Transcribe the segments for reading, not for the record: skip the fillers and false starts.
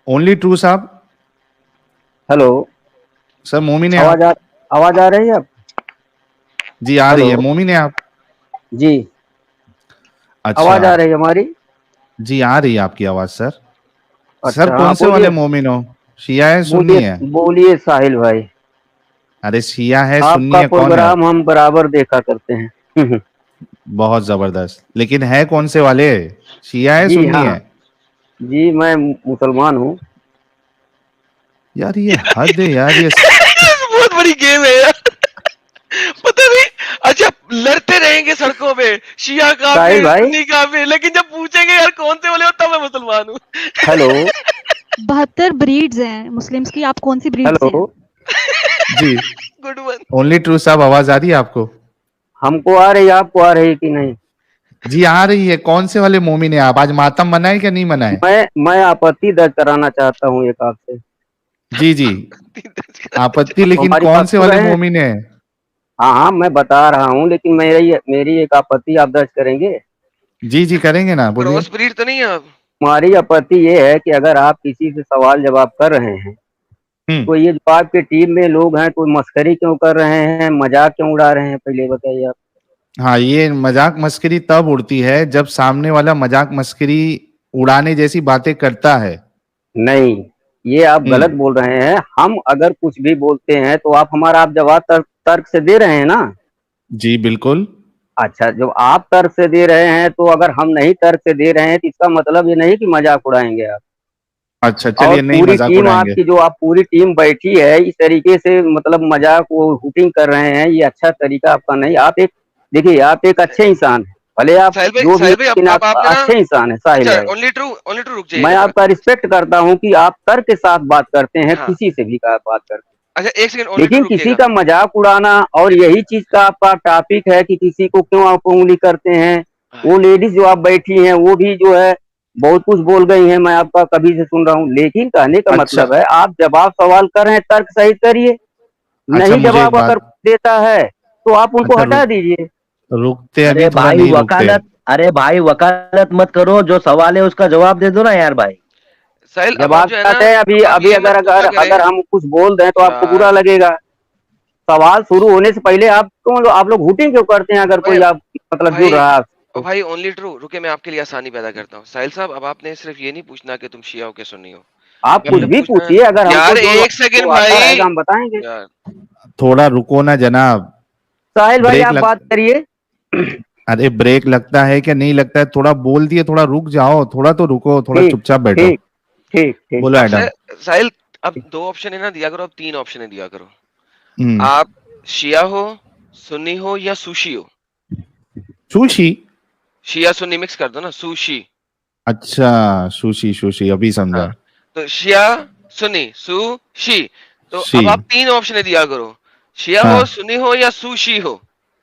Only true साहब। Hello. Sir मोमिन है आवाज आप? आ आवाज आ रही है आप? जी आ रही हेलो। है। मोमिन है आप? जी। अच्छा। आवाज आ रही है हमारी? जी आ रही है आपकी आवाज सर। सर अच्छा, हाँ कौन से वाले बोलिए। मोमिन हो? शिया है सुन्नी बोलिए है? बोलिए साहिल भाई। अरे शिया है सुन्नी आपका है कौन है? प्रोग्राम हम बराबर देखा करते हैं। बहुत जबरदस्त, लेकिन है कौन से वाले? शिया है जी सुन्नी हाँ। है? जी मैं मुसलमान हूँ। यार ये हद है यार ये बहुत बड़ी गेम है यार। पता नहीं। अच्छा, लड़ते रहेंगे सड़कों पे, शिया साहिल काफिर भाई। सुन्नी काफिर, लेकिन जब पूछेंगे यार कौन से वाले हो तब मैं मुसलमान हूँ। हेलो। 72 ब्रीड्स हैं मुस्लिम्स की, आप कौन सी ब्रीड से हैं? हेलो। जी। Good one. ओनली ट्रू साहब आवाज आ रही है आपको? हमको आ रही, आपको आ रही कि नहीं? जी आ रही है। कौन से वाले मोमिन है आप? आज मातम मनाए क्या नहीं मनाए? मैं आपत्ति दर्ज कराना चाहता हूँ एक आपसे। जी जी। आपत्ति, आप लेकिन हमारी कौन बात से सुन वाले रहे हैं? मोमिन है? हाँ हाँ, मैं बता रहा हूँ, लेकिन मेरी मेरी एक आपत्ति आप दर्ज करेंगे? जी जी करेंगे ना, बोलिए। क्रॉस ब्रीड तो नहीं है आप? हमारी आपत्ति ये है कि अगर आप किसी से सवाल जवाब कर रहे हैं, हम्म। तो ये जो आपके टीम में लोग हैं, कोई मस्करी क्यों कर रहे हैं, मजाक क्यों उड़ा रहे हैं, पहले बताइए आप। हाँ, ये मजाक मस्करी तब उड़ती है जब सामने वाला मजाक मस्करी उड़ाने जैसी बातें करता है। नहीं, ये आप गलत हम्म। बोल रहे हैं। हम अगर कुछ भी बोलते हैं तो आप हमारा आप जवाब तर्क से दे रहे हैं ना? जी बिल्कुल। अच्छा, जब आप तर्क से दे रहे हैं तो अगर हम नहीं तर्क से दे रहे हैं तो इसका मतलब ये नहीं कि मजाक उड़ाएंगे आप। अच्छा और चलिए, नहीं पूरी मजाक टीम उड़ाएंगे। आपकी, जो आप पूरी टीम बैठी है इस तरीके से, मतलब मजाक वो हुटिंग कर रहे हैं, ये अच्छा तरीका आपका नहीं। आप एक, देखिए, आप एक अच्छे इंसान हैं, भले आप जो भी हैं, साहिल भाई, लेकिन अब आप आपने ना। अच्छे इंसान हैं साहिल अच्छा, भाई। ओनली ट्रू रुक मैं जाइएगा। आपका रिस्पेक्ट करता हूं कि आप तर्क के साथ बात करते हैं, हाँ। किसी से भी का बात करते हैं, अच्छा, एक सेकंड, ओनली ट्रू लेकिन किसी रुकिएगा। का मजाक उड़ाना, और यही चीज का आपका टॉपिक है कि किसी को क्यों आप उंगली करते हैं। हाँ। वो लेडीज जो आप बैठी हैं वो भी जो है बहुत कुछ बोल गई हैं, मैं आपका कभी से सुन रहा हूँ, लेकिन कहने का अच्छा। मतलब है आप जवाब सवाल कर रहे हैं, तर्क सहित करिए। अच्छा नहीं मुझे एक जवाब अगर बात। देता है तो आप उनको अच्छा हटा दीजिए। रुकते अभी अरे थोड़ा भाई नहीं रुकते। वकालत, अरे भाई वकालत मत करो, जो सवाल है उसका जवाब दे दो ना यार भाई। साहिल, अब आप जवाब जो है ना, चाहते हैं अभी अब आप अभी, ये अगर मत गुस्सा अगर करें। अगर हम कुछ बोल दें तो आपको बुरा यार लगेगा। सवाल शुरू होने से पहले आप क्यों, आप लोग हुटिंग क्यों करते हैं अगर भाई, कोई आप मतलब जुड़ भाई, रहा है ओ आपको? भाई, ओनली ट्रू रुके, मैं आपके लिए आसानी पैदा करता हूँ। साहिल साहब, अब आपने सिर्फ ये नहीं पूछना कि तुम शिया हो कि सुन्नी हो। आप अब कुछ आपने भी पूछना है। पूछिए, अगर हमको यार जो एक सेकंड जो आता भाई। रहेगा हम बताएंगे। यार थोड़ा रुको ना जनाब। साहिल भाई ब्रेक आप लग बात करिए। अरे ब्रेक लगता है क्या नहीं लगता है? थोड़ा बोल दिए, थोड़ा रुक जाओ, थोड़ा तो रुको, थोड़ा ठीक चुपचाप बैठो। ठीक ठीक ठीक। बोलो अब एडम। साहिल, अब दो ऑप्शन है ना दिया करो, अब तीन ऑप्शन है दिया करो। हम्म। आप शिया हो, सुन्नी हो, या सुशी हो। सुशी? शिया सुन्नी मिक्स कर दो ना, सुशी। अच्छा, सुशी सुशी अभी हाँ। समझा। तो शिया, सुन्नी, सुशी। तो शी। अब आप तीन ऑप्शन दिया करो। शिया हो, हाँ। सुन्नी हो, या सुशी हो।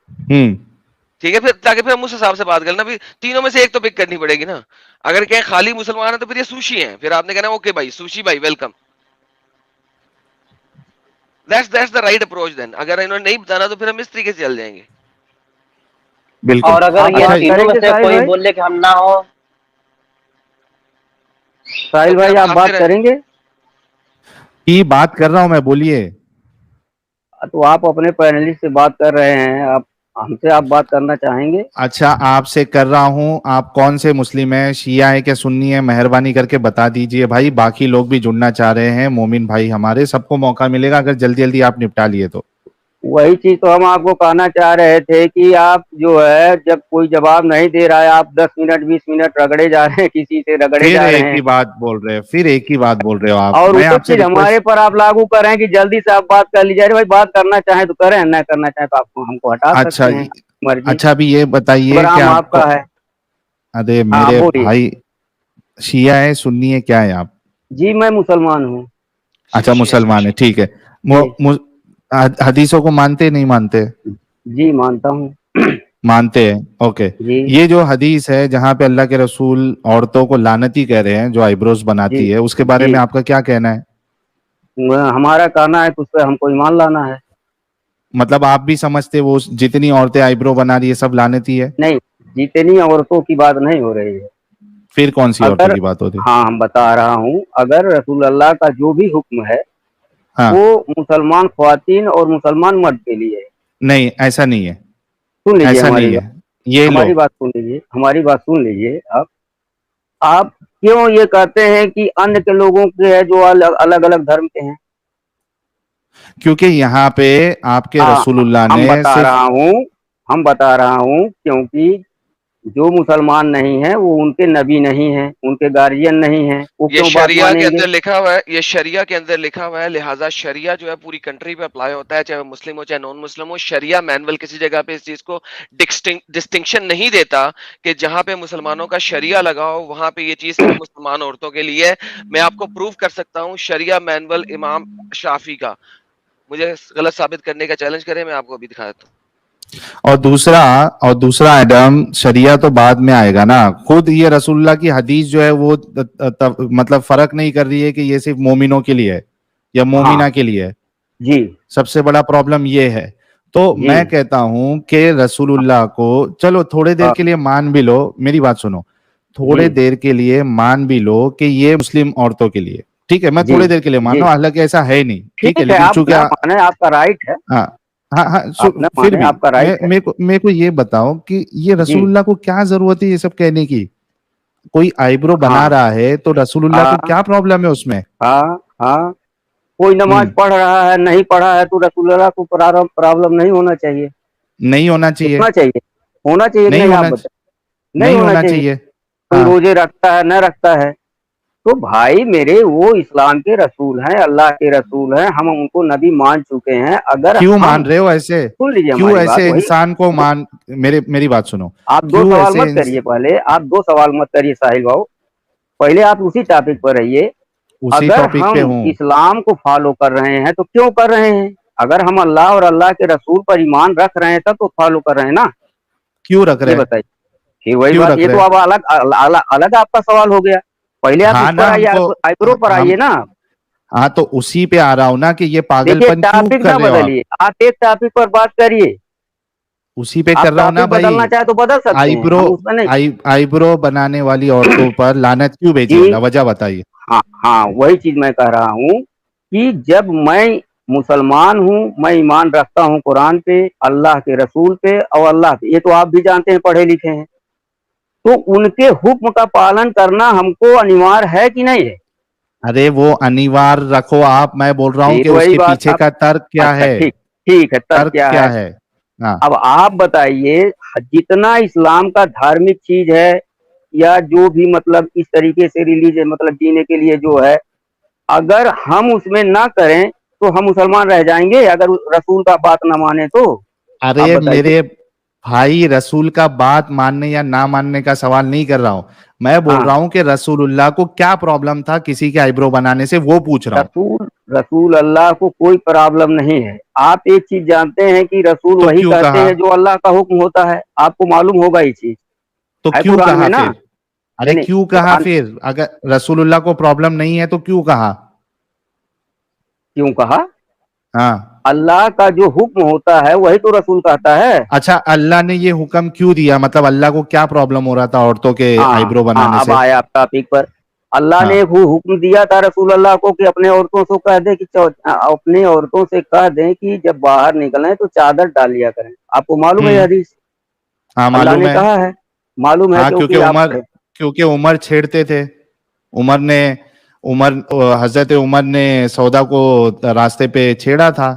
हम्म। ठीक है, फिर ताकि फिर हम उस हिसाब से बात कर लेना, फिर तीनों में से एक तो पिक करनी पड़ेगी ना। अगर कहें खाली मुसलमान है तो फिर ये सुशी है, फिर आपने कहना ओके भाई, सुशी भाई welcome. That's the right approach then. अगर इन्होंने नहीं बताना तो फिर हम इस तरीके से चल जाएंगे। बिल्कुल। और अगर आप ये अच्छा बात तीनों में करेंगे से साहिल कोई भाई? बोले कि हम ना हो। तो साहिल फिर भाई हम आप आपसे बात करेंगे? की बात कर रहा हूं मैं, बोलिए। तो आप अपने पैनलिस्ट से बात कर रहे हैं, आप हमसे आप बात करना चाहेंगे? अच्छा आपसे कर रहा हूं, आप कौन से मुस्लिम है, शिया है क्या सुन्नी है? मेहरबानी करके बता दीजिए भाई, बाकी लोग भी जुड़ना चाह रहे हैं, मोमिन भाई हमारे, सबको मौका मिलेगा अगर जल्दी जल्दी आप निपटा लिए तो। वही चीज तो हम आपको कहना चाह रहे थे कि आप जो है, जब कोई जवाब नहीं दे रहा है, आप 10 मिनट 20 मिनट रगड़े जा रहे हैं, किसी से रगड़े फिर जा रहे एक हैं, ही बात बोल रहे हो, फिर एक ही बात बोल रहे हो आप। और मैं वही आपसे चीज हमारे रिक्वेस्ट। पर आप लागू करें कि जल्दी से आप बात कर लीजिए। अरे भाई, बात करना चाहें तो करें, ना करना चाहें तो आपको हमको हटा अच्छा। सकते हैं, मर्जी। अच्छा अभी ये बताइए कि प्रोग्राम आपको। आपका है। अरे हाँ मेरे बोलिए। भाई, शिया है सुन्नी है क्या है आप? जी मैं मुसलमान हूँ। अच्छा सुशी है, मुसलमान है, सुशी। ठीक है। जी। हदीसों को मानते नहीं मानते? जी मानता हूँ। मानते हैं, ओके। जी। ये जो हदीस है जहां पे अल्लाह के रसूल औरतों को लानती कह रहे हैं जो आईब्रोज जी। बनाती है, उसके बारे जी। में आपका क्या कहना है? हमारा कहना है कि उस पर हमको ईमान लाना है। मतलब आप भी समझते वो जितनी औरतें आईब्रो बना रही है सब लानती है? नहीं, जितनी औरतों की बात नहीं हो रही है। फिर कौन सी औरतों अगर की बात होती है? हाँ हम बता रहा हूँ, अगर रसूल अल्लाह का जो भी हुक्म है हाँ, वो मुसलमान ख्वातीन और मुसलमान मर्द के लिए है। नहीं ऐसा नहीं है, सुन लीजिए ऐसा हमारी नहीं बात, है, ये लो। हमारी बात सुन लीजिए, हमारी बात सुन लीजिए। आप क्यों ये कहते हैं कि अन्य के लोगों के है जो अलग अलग धर्म के हैं? क्योंकि यहाँ पे आपके हाँ रसूलुल्लाह हम ने बता सिर्फ, रहा हूँ, हम बता रहा हूँ, क्योंकि जो मुसलमान नहीं है वो उनके नबी नहीं है, उनके गार्जियन नहीं है, वो ये क्यों बात शरिया के मानेंगे? अंदर लिखा हुआ है, ये शरिया के अंदर लिखा हुआ है, लिहाजा शरिया जो है पूरी कंट्री पे अप्लाई होता है, चाहे वो मुस्लिम हो चाहे नॉन मुस्लिम हो। शरिया मैनुअल किसी जगह पे इस चीज को डिस्टिंक्शन नहीं देता कि जहां पे मुसलमानों का शरिया लगा हो वहां पे ये चीज सिर्फ मुसलमान औरतों के लिए है। मैं आपको प्रूव कर सकता हूँ, शरिया मैनुअल इमाम शाफी का। मुझे गलत साबित करने का चैलेंज करें, मैं आपको अभी दिखा देता हूँ। और दूसरा एडम, शरिया तो बाद में आएगा ना। खुद ये रसूलुल्लाह की हदीस जो है वो मतलब फर्क नहीं कर रही है कि ये सिर्फ मोमिनों के लिए है या मोमिना हाँ के लिए है। जी सबसे बड़ा प्रॉब्लम ये है। तो जी मैं कहता हूं कि रसूलुल्लाह को चलो थोड़े देर हाँ, के लिए मान भी लो, मेरी बात सुनो, जी थोड़े देर के लिए मान भी लो कि ये मुस्लिम औरतों के लिए, ठीक है, मैं जी थोड़े देर के लिए मान जी, लो, हालांकि ऐसा है नहीं, ठीक है, ठीक है, लेकिन आप चूंकि ना माने आपका राइट है, हाँ हाँ हाँ, आप ना फिर माने भी आपका मैं राइट है। मेरे को ये बताओ कि ये जी रसूलुल्लाह को क्या जरूरत है ये सब कहने की? कोई आईब्रो बना हाँ रहा है तो रसूलुल्लाह को हाँ क्या प्रॉब्लम है उसमें? हाँ हाँ, कोई नमाज हम्म, पढ़ रहा है नहीं पढ़ा है तो रसूलुल्लाह को प्रॉब्लम नहीं होना चाहिए? नहीं होना चाहिए, होना चाहिए, होना चाहिए कि नहीं नहीं, आप होना, बताइए। नहीं नहीं होना होना चाहिए। चाहिए। कोई हाँ, रोजे रखता है न रखता है, तो भाई मेरे वो इस्लाम के रसूल हैं, अल्लाह के रसूल हैं, हम उनको नबी मान चुके हैं। अगर क्यों मान हम, रहे हो ऐसे? सुन लीजिए क्यों हमारी बात, ऐसे वही इंसान को मान, मेरी बात सुनो, आप दो क्यों सवाल ऐसे मत करिए, पहले आप दो सवाल मत करिए साहिल भाऊ, पहले आप उसी टॉपिक पर रहिए। उसी अगर टॉपिक पे हम हूँ? इस्लाम को फॉलो कर रहे हैं तो क्यों कर रहे हैं? अगर हम अल्लाह और अल्लाह के रसूल पर ईमान रख रहे हैं तब तो फॉलो कर रहे हैं ना। क्यों रख ये रहे? बताइए, फिर वही क्यों बात, रख ये तो रहे? अब अलग अलग अलग आपका सवाल हो गया। पहले आप हाँ उस ना, पर आइए, हमको, आइब्रो पर हम, आइए ना। हाँ तो उसी पे आ रहा हूँ ना कि ये देखिए पागलपन क्यों टॉपिक कर ना रहे हो आप? बदलिए, आप एक टॉपिक पर बात करिए। उसी पे आप कर रहा हूँ ना टॉपिक भाई। बदलना चाहे तो बदल सकते हैं, आईब्रो, हम उसमें नहीं। आईब्रो बनाने वाली औरतों पर लानत क्यों भेजी जी अल्लाह, वजह बताइए। हाँ हाँ, वही चीज मैं कह रहा हूँ कि जब मैं मुसलमान हूँ, मैं ईमान रखता हूँ कुरान पे, अल्लाह के रसूल पे और अल्लाह पे, ये तो आप भी जानते हैं, पढ़े लिखे हैं, तो उनके हुक्म का पालन करना हमको अनिवार्य है कि नहीं है? अरे वो अनिवार्य रखो आप, मैं बोल रहा हूँ कि फिर वही उसके बात पीछे अब, का तर्क क्या अच्छा है? ठीक, ठीक है, तर्क तर्क क्या क्या है? है? हाँ, अब आप बताइए, जितना इस्लाम का धार्मिक चीज है या जो भी मतलब इस तरीके से रिलीजन मतलब जीने के लिए जो है, अगर हम उसमें ना करें तो हम मुसलमान रह जाएंगे, अगर रसूल का बात ना माने तो? आप अरे बताइए। मेरे भाई, रसूल का बात मानने या ना मानने का सवाल नहीं कर रहा हूं, मैं बोल हाँ, रहा हूं कि रसूलुल्लाह को क्या प्रॉब्लम था किसी के आईब्रो बनाने से, वो पूछ रहा हूं। रसूल रसूल अल्लाह को कोई प्रॉब्लम नहीं है। आप एक चीज जानते हैं कि रसूल तो वही क्यों कहते कहा? हैं जो अल्लाह का हुक्म होता है, आपको मालूम होगा ये चीज, तो है क्यों कुरान में कहा ना। फिर? अरे यानी क्यों कहा कुरान, फिर? अगर रसूलुल्लाह को प्रॉब्लम नहीं है तो क्यों कहा? क्यों कहा? हाँ, अल्लाह का जो हुक्म होता है वही तो रसूल कहता है। अच्छा, अल्लाह ने ये हुक्म क्यों दिया? मतलब अल्लाह को क्या प्रॉब्लम हो रहा था औरतों के हाँ आईब्रो बनाने हाँ, अब से? आया आप टॉपिक पर। अल्लाह ने हाँ, एक हुक्म दिया था रसूल अल्लाह को कि अपने औरतों से कह दे कि अपने औरतों से कह दें कि जब बाहर निकलें तो चादर डाल लिया करें। आपको मालूम है ये हम्म, हदीस? हाँ अल्लाह मालूम ने है। कहा है, मालूम है हाँ क्योंकि आप, क्योंकि उमर छेड़ते थे, उमर ने, हजरत उमर ने सौदा को रास्ते पे छेड़ा था,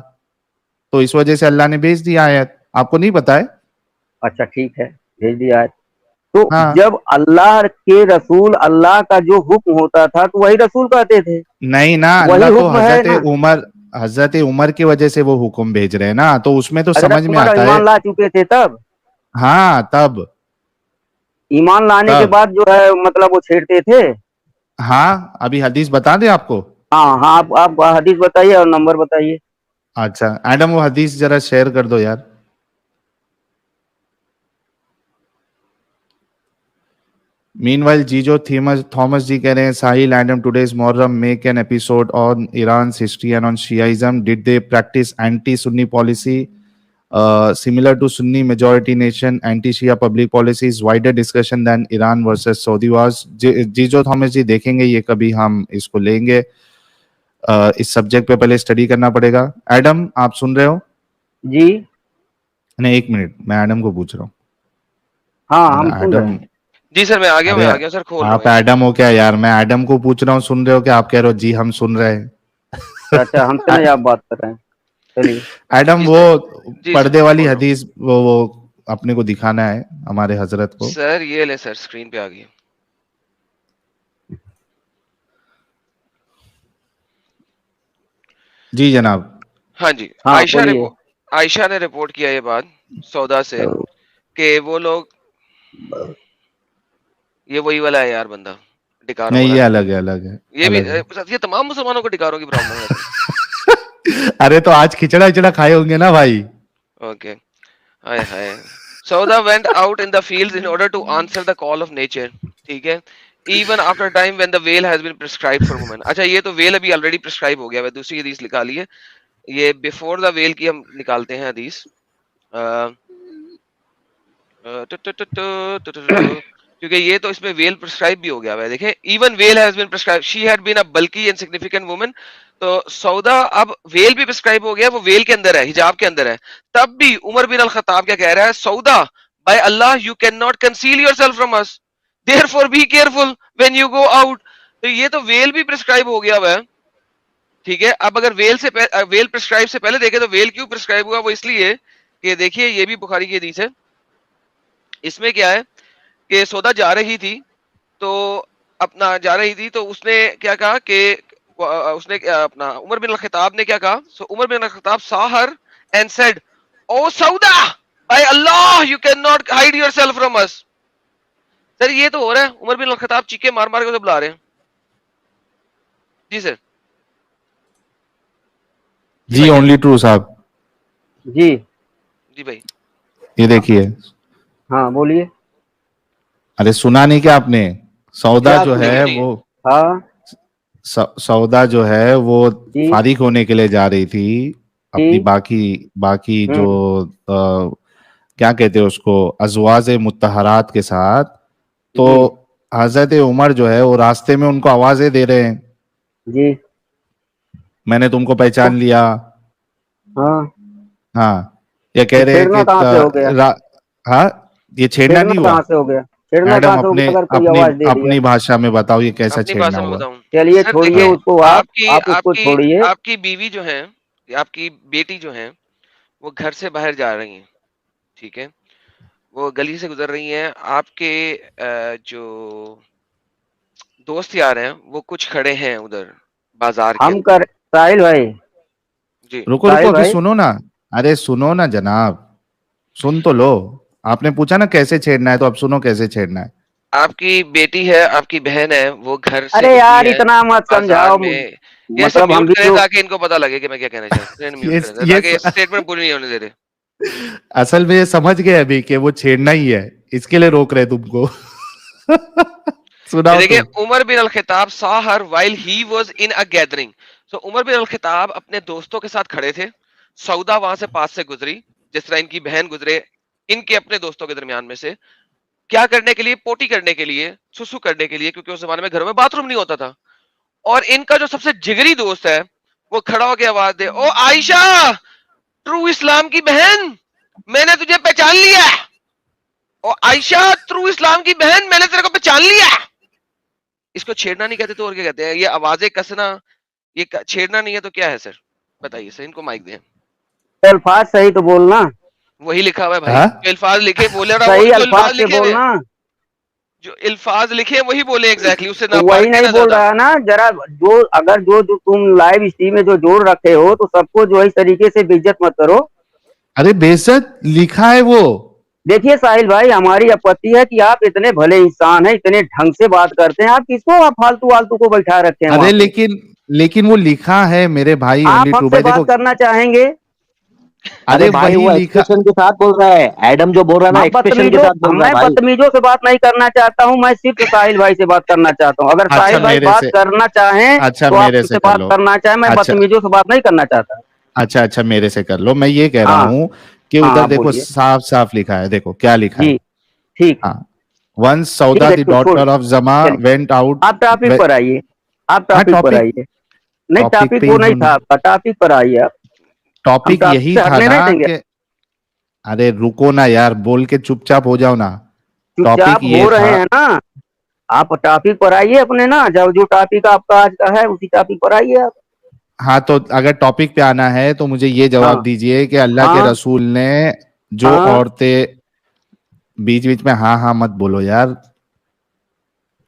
तो इस वजह से अल्लाह ने भेज दिया आयत। आपको नहीं पता है? अच्छा ठीक है, भेज दिया है। तो हाँ, जब अल्लाह के रसूल, अल्लाह का जो हुक्म होता था तो वही रसूल कहते थे, नहीं ना, वही अल्लाह तो हुक्म है ना। हजरत उमर की वजह से वो हुक्म भेज रहे हैं ना, तो उसमें तो समझ हजरत में उमर आता है। ईमान ला चुके थे तब, हाँ तब, ईमान लाने के तब, बाद जो है मतलब वो छेड़ते थे। हाँ अभी हदीस बता दे आपको। हाँ हाँ, आप हदीस बताइए और नंबर बताइए। अच्छा एडम, वो हदीस जरा शेयर कर दो यार। मीनवाइल जीजो थॉमस जी कह रहे हैं, Sahil Adam today's Muharram make an episode on Iran history and on Shiaism, did they practice anti Sunni policy? similar to Sunni majority nation, anti-Shia public policy is wider discussion than Iran versus Saudi wars. जीजो Thomas जी देखेंगे ये, कभी हम इसको लेंगे। इस subject पे पहले स्टडी करना पड़ेगा। एडम, आप सुन रहे हो? जी नहीं, एक मिनट, मैं एडम को पूछ रहा हूँ। हाँ, हम सुन रहे एडम, हैं। जी सर, मैं आ गया सर, खोल रहा आप हूँ। एडम हो क्या यार? मैं एडम को पूछ रहा हूँ सुन रहे हो क्या? आप कह रहे हो जी हम सुन रहे हैं। अच्छा, हमसे नहीं आप बात कर रहे हैं, चलिए। एडम, जी वो सर, जी पर्दे सर, वाली खोल रहा हूँ। हदीस वो अपने को दिखाना है, हमारे हजरत को। सर ये ले सर, स्क्रीन पे आ गई। जी जनाब। हाँ जी, हाँ, आयशा बोलिए। ने रिपोर्ट किया ये बात सौदा से कि वो लोग, ये वही वाला है यार बंदा, डिकारों नहीं, ये वाला। अलग है, अलग है, ये भी अलग है। ये तमाम मुसलमानों को डिकारों की प्रॉब्लम है। अरे तो आज खिचड़ा खिचड़ा खाए होंगे ना भाई। Okay, hi hi. Sauda went out in the fields in order to answer the call of nature. ठीक है, even after a time when the veil has been prescribed for women. अच्छा, ये तो veil अभी ऑलरेडी प्रिस्क्राइब हो गया है। दूसरी हदीस निकाली है, ये बिफोर द वेल की हम निकालते हैं हदीस। क्योंकि ये तो इसमें वेल प्रिस्क्राइब भी हो गया है। देखें, even well has been prescribe, she had been a bulky insignificant woman. तो सौदा अब वेल भी प्रिस्क्राइब हो गया, वो वेल के अंदर है, हिजाब के अंदर है। तब भी उमर बिन अल खत्ताब क्या कह रहा है? सौदा, by Allah you can not conceal yourself from us, therefore be careful when you go out. तो ये तो वेल भी प्रिस्क्राइब हो गया है। ठीक है, अब अगर वेल प्रिस्क्राइब से पहले देखें तो वेल क्यों प्रिस्क्राइब हुआ? वो इसलिए कि देखिए, ये भी बुखारी की हदीस है। इसमें क्या है कि सौदा जा रही थी, तो उसने क्या कहा कि उसने अपना उमर बिन अल-खत्ताब ने क्या कहा? सो उमर बिन अल-खत्ताब saw her and said, "O Sauda, by Allah you cannot hide yourself from us." Sir ये तो हो रहा है, उमर बिन अल-खत्ताब चीखे मार मार के उसे बुला रहे हैं। जी सर। जी ओनली ट्रू साहब। जी जी भाई, ये देखिए। हाँ, बोलिए। अरे सुना नहीं क्या आपने? सौदा क्या जो सुना? है नहीं। वो हाँ सौदा जो है वो जी फारिग होने के लिए जा रही थी अपनी जी बाकी जो क्या कहते हैं उसको, अज़वाज मुत्तहरात के साथ। तो जी हजरत उमर जो है वो रास्ते में उनको आवाजें दे रहे हैं, जी मैंने तुमको पहचान लिया। हाँ, हाँ, ये कह तो रहे हैं छेड़ना कि कहाँ से हो गया? हाँ, ये छेड़ना छेड़ना नहीं हुआ। कहाँ से हो गया? छेड़ना मैडम, कहाँ से हो अपने गया अगर कोई अपनी आवाज दे दिया? अपनी भाषा में बताओ ये कैसा अपनी छेड़ना भाषा में हुआ? बताऊं? चलिए, सर छोड़िए देखिए, उसको। आपकी आप उसको आपकी छोड़िए। आपकी बीवी जो है, आपकी बेटी जो है, वो घर से बाहर जा रही हैं। ठीक है, वो गली से गुजर रही हैं। आपके जो दोस्त यार हैं, वो कुछ खड़े हैं उधर बाजार के हम अंदर। कर साहिल भाई, जी रुको रुको, साहिल अभी भाई, सुनो ना। अरे सुनो ना जनाब, सुन तो लो। आपने पूछा ना कैसे छेड़ना है, तो अब सुनो कैसे छेड़ना है। आपकी बेटी है, आपकी बहन है, वो घर से अरे निकली यार है इतना मत बाजार समझाओ। में। ये सब मतलब हम म्यूट भी करें तो ताकि इनको पता लगे कि मैं क्या कहना चाहता हूँ। म्यूट करें ये ताकि स्टेटमेंट पूरी नहीं होने दे रहे। असल में ये समझ गए अभी कि वो छेड़ना ही है, इसके लिए रोक रहे तुमको। ये सुनाओ देखिए, तुम। उमर बिन अल खिताब saw her while he was in a gathering. So Umar बिन अल खिताब अपने दोस्तों के साथ खड़े थे। सौदा वहां से पास से गुजरी, जिस तरह इनकी बहन गुजरे इनके अपने दोस्तों के दरमियान में से। क्या करने के लिए? पोटी करने के लिए, सुसु करने के लिए, क्योंकि उस जमाने में घरों में बाथरूम नहीं होता था। और इनका जो सबसे जिगरी दोस्त है, वो खड़ा होकर आवाज दे, ओ आयशा, ट्रू इस्लाम की बहन, मैंने तुझे पहचान लिया। ओ आयशा, ट्रू इस्लाम की बहन, मैंने तेरे को पहचान लिया। इसको छेड़ना नहीं कहते तो और क्या कहते हैं? ये आवाजें कसना, ये छेड़ना नहीं है तो क्या है सर? बताइए सर, इनको माइक दें। अल्फाज सही तो बोलना, वही लिखा हुआ है भाई, हाँ? जो अल्फाज लिखे बोले रहा, वो सही जो अल्फाज अल्फाज से लिखे हुए हैं, बोलना। जो अल्फाज लिखे हैं वही बोले एग्जैक्टली, उससे ना तो वही बढ़ के नहीं ना बोल ज्यादा। रहा है ना। जरा जो तुम लाइव स्ट्रीम में जो जोड़ रखे हो, तो सबको जो है इस तरीके से बेइज्जत मत करो। अरे बेइज्जत लिखा है वो। देखिए साहिल भाई, हमारी आपत्ति है कि आप इतने भले इंसान हैं, इतने ढंग से बात करते हैं, आप किसको आप फालतू वालतू को बैठा रखे हैं वहां अरे पे? लेकिन वो लिखा है मेरे भाई, आप ओनली ट्रू हमसे भाई, देखो। बात करना चाहेंगे? अरे अरे भाई वही वो लिखा। एक्सप्रेशन के साथ बोल रहा है, एडम जो बोल रहा है ना एक्सप्रेशन के साथ बोल रहा है मैं भाई। बदतमीजों से बात नहीं करना चाहता हूं, मैं सिर्फ साहिल भाई से बात करना चाहता हूं। अगर अच्छा साहिल भाई मेरे बात से करना चाहें अच्छा तो आप मेरे हमसे से कर बात लो। करना चाहें, मैं अच्छा बदतमीजों से बात नहीं करना चाहता। अच्छा अच्छा, मेरे से कर लो। मैं ये कह रहा हाँ हूँ कि हाँ, उधर आप देखो बोलिए। साफ साफ लिखा है, देखो क्या लिखा है। जी, ठीक है। हाँ, वंस सौदा ठीक है, द डॉटर ऑफ जमा चलिए, वेंट आउट। आप टॉपिक पर आइए, आप हाँ, टॉपिक पर टॉपिक आइए। नहीं, टॉपिक टॉपिक पे वो ही नहीं हूँ। था आपका, टॉपिक पर आइए आप। हम टॉपिक टॉपिक यही से था हटने ना नहीं देंगे। कि अरे रुको ना यार, बोल के चुपचाप हो जाओ ना। टॉपिक चुपचाप ये हो रहे था। हैं ना, आप टॉपिक पर आइए अपने ना, जब जो टॉपिक आपका आज का है उसी टॉपिक पर आइए आप। हाँ, तो अगर टॉपिक पे आना है तो मुझे ये जवाब हाँ, दीजिए कि अल्लाह के हाँ, रसूल ने जो हाँ। औरतें, बीच बीच में हाँ हाँ मत बोलो यार।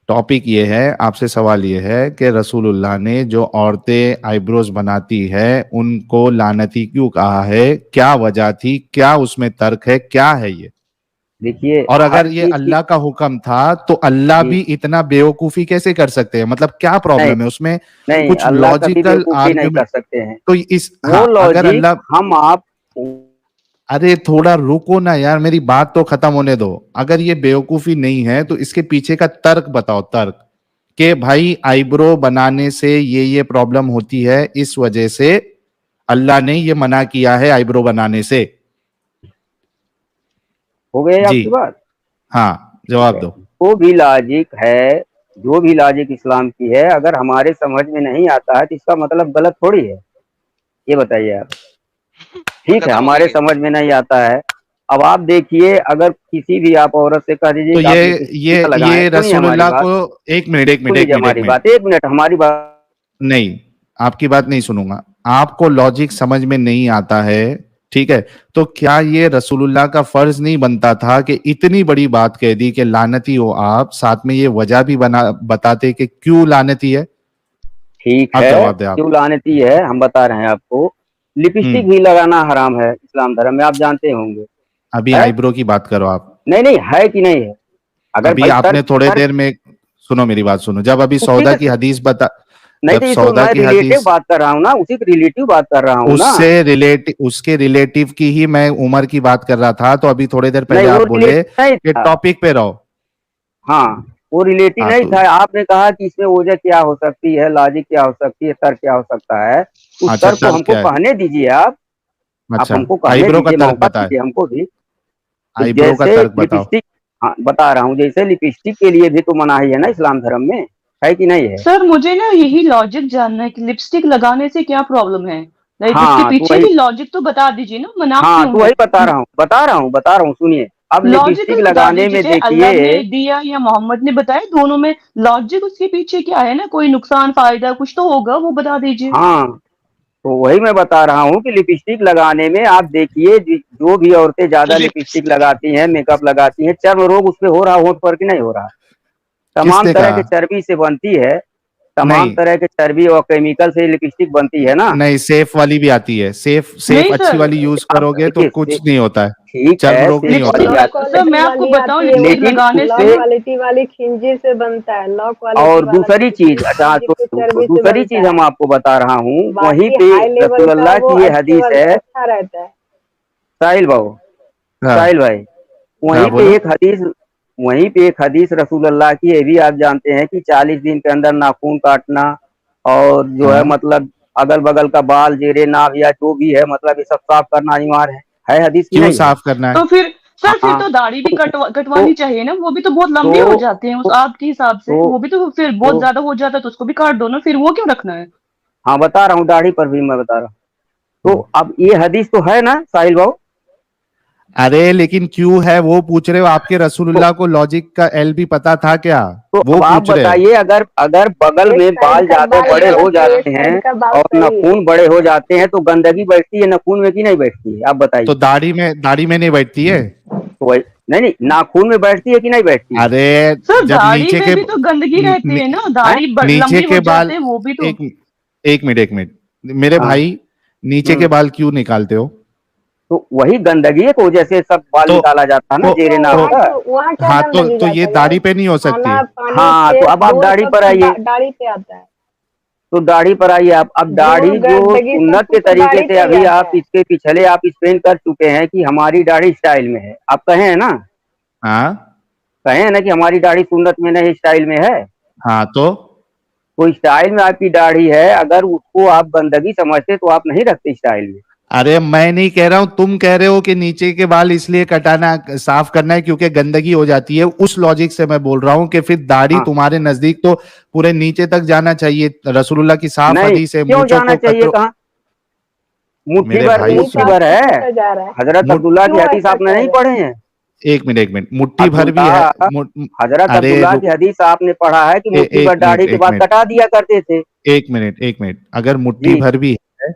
टॉपिक ये है, आपसे सवाल ये है कि रसूलुल्लाह ने जो औरतें आईब्रोज बनाती है उनको लानती क्यों कहा है, क्या वजह थी, क्या उसमें तर्क है, क्या है ये? देखिए, और हर अगर ये चीज की। अल्लाह का हुक्म था तो अल्लाह जी, भी इतना बेवकूफी कैसे कर सकते हैं? मतलब क्या नहीं, प्रॉब्लम है उसमें? नहीं, कुछ अल्लाह कभी लॉजिकल बेवकूफी नहीं कर आर्ग्यूमेंट सकते हैं। तो इस, वो हाँ अगर लॉजिक अल्लाह, हम आप। अरे थोड़ा रुको ना यार, मेरी बात तो खत्म होने दो। अगर ये बेवकूफी नहीं है तो इसके पीछे का तर्क बताओ, तर्क कि भाई आईब्रो बनाने से ये प्रॉब्लम होती है, इस वजह से अल्लाह ने ये मना किया है आईब्रो बनाने से। हो गई जी, आपकी बात। हाँ ठीक जवाब है, दो। वो भी लॉजिक है, जो भी लॉजिक इस्लाम की है, अगर हमारे समझ में नहीं आता है तो इसका मतलब गलत थोड़ी है। ये बताइए आप। ठीक है, खत्म हो हमारे गई। समझ में नहीं आता है। अब आप देखिए, अगर किसी भी आप औरत से कह दीजिए तो कि आप लिपस्टिक ना लगाएं, ये सुनिए हमारी रसूलुल्लाह बात। को, एक मिनट एक मिनट सुन एक लीजिए मिनट एक हमारी मिनट, बात, एक मिनट हमारी बात। नहीं, आपकी बात नहीं सुनूंगा। आपको लॉजिक समझ में नहीं आता है, ठीक है, तो क्या ये रसूलुल्लाह का फर्ज नहीं बनता था कि इतनी बड़ी बात कह दी कि लानती हो आप, साथ में ये वजह भी बना बताते कि क्यों लानती है? ठीक आप है, जवाब दें आप। क्यों लानती है हम बता रहे हैं आपको। लिपस्टिक हम्म। भी लगाना हराम है इस्लाम धर्म में, आप जानते होंगे। अभी है, आईब्रो की बात करो आप। नहीं नहीं, है कि नहीं है? अगर अभी भाई आपने तर्क थोड़े तर्क देर में, सुनो मेरी बात सुनो, जब अभी उसी सौदा के, की हदीस बता, नहीं जब तो इसको सौदा मैं की रिलेटिव हदीस, बात कर रहा हूँ ना, उसी की रिलेटिव बात कर रहा हूँ ना। उसके रिलेटिव की ही मैं उम्र की बात कर रहा था, तो अभी थोड़ी देर नहीं, पहले वो आप बोले रिलेटिव नहीं कि था। टॉपिक पे रहो। हाँ, वो रिलेटिव हाँ नहीं तो, था। आपने कहा कि इसमें वजह क्या हो सकती है, लॉजिक क्या हो सकती है, तर्क क्या हो सकता है। उस अच्छा तर्क को तर्क हमको क्या है? कहने दीजिए आप अच्छा, हमको कहने आईब्रो का दीजिए, तर्क मौका बताए, दीजिए हमको भी। तो आईब्रो का जैसे तर्क बताओ। लिपस्टिक, हाँ बता रहा हूँ, जैसे लिपस्टिक के लिए भी तो मनाही है ना इस्लाम धर्म में, है कि नहीं है? सर मुझे ना यही लॉजिक जानना है कि लिपस्टिक लगाने से क्या प्रॉब्लम है। लाइक उसके हाँ तो पीछे वही, भी लॉजिक तो बता दीजिए ना, मना हाँ क्यों तो है। वही बता रहा हूँ सुनिए। अब लिपस्टिक लॉजिकल बता लगाने दीजिए, में चाहे अल्लाह ने देखिए। दिया या मोहम्मद ने बताया, दोनों में लॉजिक उसके पीछे क्या है ना, कोई नुकसान फायदा कुछ तो होगा, वो बता दीजिए। हाँ, तो वही मैं बता रहा हूँ कि लिपस्टिक लगाने में आप देखिए, जो भी औरतें ज्यादा लिपस्टिक लिपस्टिक। लगाती हैं, मेकअप लगाती हैं, चर्म रोग उस पे हो रहा, होंठ पर कि नहीं हो रहा। तमाम किसने तरह कहा? के चर्बी से बनती है, तमाम नहीं, तरह के चर्बी और केमिकल से लिपस्टिक बनती है ना। नहीं, सेफ वाली भी आती है, सेफ सेफ नहीं अच्छी सर, वाली यूज अब करोगे तो देखिए, कुछ नहीं होता है, ठीक चर्म है, रोग नहीं सेफ होता। वाली लो सर मैं क्वालिटी आपको वाली बताऊं, आती है, वो लिपस्टिक लेकिन लगाने लो से उससे, क्वालिटी वाली खिंजी से बनता है। लो क्वालिटी और वाला जो दूसरी चीज, लिपस्टिक अच्छा खिंजी के तो चर्बी से दूसरी बनता चीज हम है। आपको बता रहा हूँ, वहीं बाकी पे हाई लेवल का रसूलुल्लाह वो की ये हदीस है। अच्छा रहता है। साहिल बाबू, साहिल हाँ, भाई, हाँ वहीं पे बोलो। एक हदीस वहीं पे एक हदीस रसूलुल्लाह की, ये भी आप जानते हैं कि 40 दिन के अंदर नाखून काटना, और जो है हाँ, मतलब अगल बगल का बाल, जेरे नाव या जो भी है, मतलब ये सब साफ करना अनिवार्य है हदीस की क्यों नहीं है? साफ करना है? तो फिर सर, फिर हाँ, तो दाढ़ी भी तो कटवानी चाहिए ना, वो भी तो बहुत लंबे हो तो जाते हैं उस तो, आपके हिसाब से, तो, वो भी तो फिर बहुत तो ज्यादा हो जाता है, तो उसको भी काट दो ना, फिर वो क्यों रखना है। हाँ बता रहा हूँ, दाढ़ी पर भी मैं बता रहा हूँ। तो अब ये हदीस तो है ना साहिल बाबू। अरे लेकिन क्यों है वो पूछ रहे हो? आपके तो रसूलुल्लाह को लॉजिक का एल भी पता था क्या? तो वो अब आप पूछ रहे हैं। बताइए, अगर अगर बगल एक में साइड बाल का ज्यादा बाल बड़े हो गलत है, एक जाते हैं साइड का बाल और सही है। नाखून बड़े हो जाते हैं, तो गंदगी बैठती है नाखून में कि नहीं बैठती है, आप तो बताइए। दाढ़ी में नहीं बैठती है? तो वही, नहीं नहीं, नाखून में बैठती है कि नहीं बैठती है? अरे सर जब दाढ़ी में भी तो गंदगी रहती है ना, हैं? दाढ़ी नीचे लंबी हो के जाते बाल, हैं वो भी तो। एक एक मिनट मेरे हाँ, भाई, नीचे के हम्म, बाल क्यों निकालते हो? तो वही गंदगी की वजह से सब बाल तो निकाला जाता है ना, तो जेरे क्यों, नाव तो का। वहाँ क्या हाँ, गंदगी तो ये जाता है दाढ़ी भाई? पे नहीं हो सकती? खाना पानी हाँ, तो खेत अब आप दूध दाढ़ी सब पर तो आइए, दाढ़ी पे आता है। तो दाढ़ी पर आइए आप। अब धूल दाढ़ी जो गंदगी सब सुन्नत के कुछ तो तरीके दाढ़ी से, पे ही अभी आता आप है। इसके पिछले आप एक्सप्लेन कर चुके हैं कि हमारी दाढ़ी स्टाइल में है, आप कहे हैं ना, हाँ, कहे हैं ना कि हमारी दाढ़ी सुन्नत में नहीं स्टाइल में है। हाँ तो स्टाइल में आपकी दाढ़ी है, अगर उसको आप गंदगी समझते तो आप नहीं रखते स्टाइल में। अरे मैं नहीं कह रहा हूं, तुम कह रहे हो कि नीचे के बाल इसलिए कटाना, साफ करना है क्योंकि गंदगी हो जाती है। उस लॉजिक से मैं बोल रहा हूँ कि फिर दाढ़ी हाँ तुम्हारे नजदीक तो पूरे नीचे तक जाना चाहिए। रसूलुल्लाह की साफ नहीं, हदीस है, क्यों मूंछों जाना को चाहिए? कतरो। कहाँ मुट्ठी मेरे भर, भाई वही तो मुट्ठी सुनो, भर आपसे है। पूछा जा रहा है हजरत मुट अब्दुल्ला की क्यों हदीस ऐसा आपने कर नहीं रहे हैं। पढ़े हैं? एक मिनट, एक मिनट, मुट्ठी भर भी है। अब्दुल्ला, हजरत अरे अब्दुल्ला की रुक, हदीस आपने पढ़ा है कि मुट्ठी भर एक मिनट, दाढ़ी के एक बाद मिनट, कटा दिया करते थे? एक मिनट, एक मिनट, अगर मुट्ठी जी। भर भी है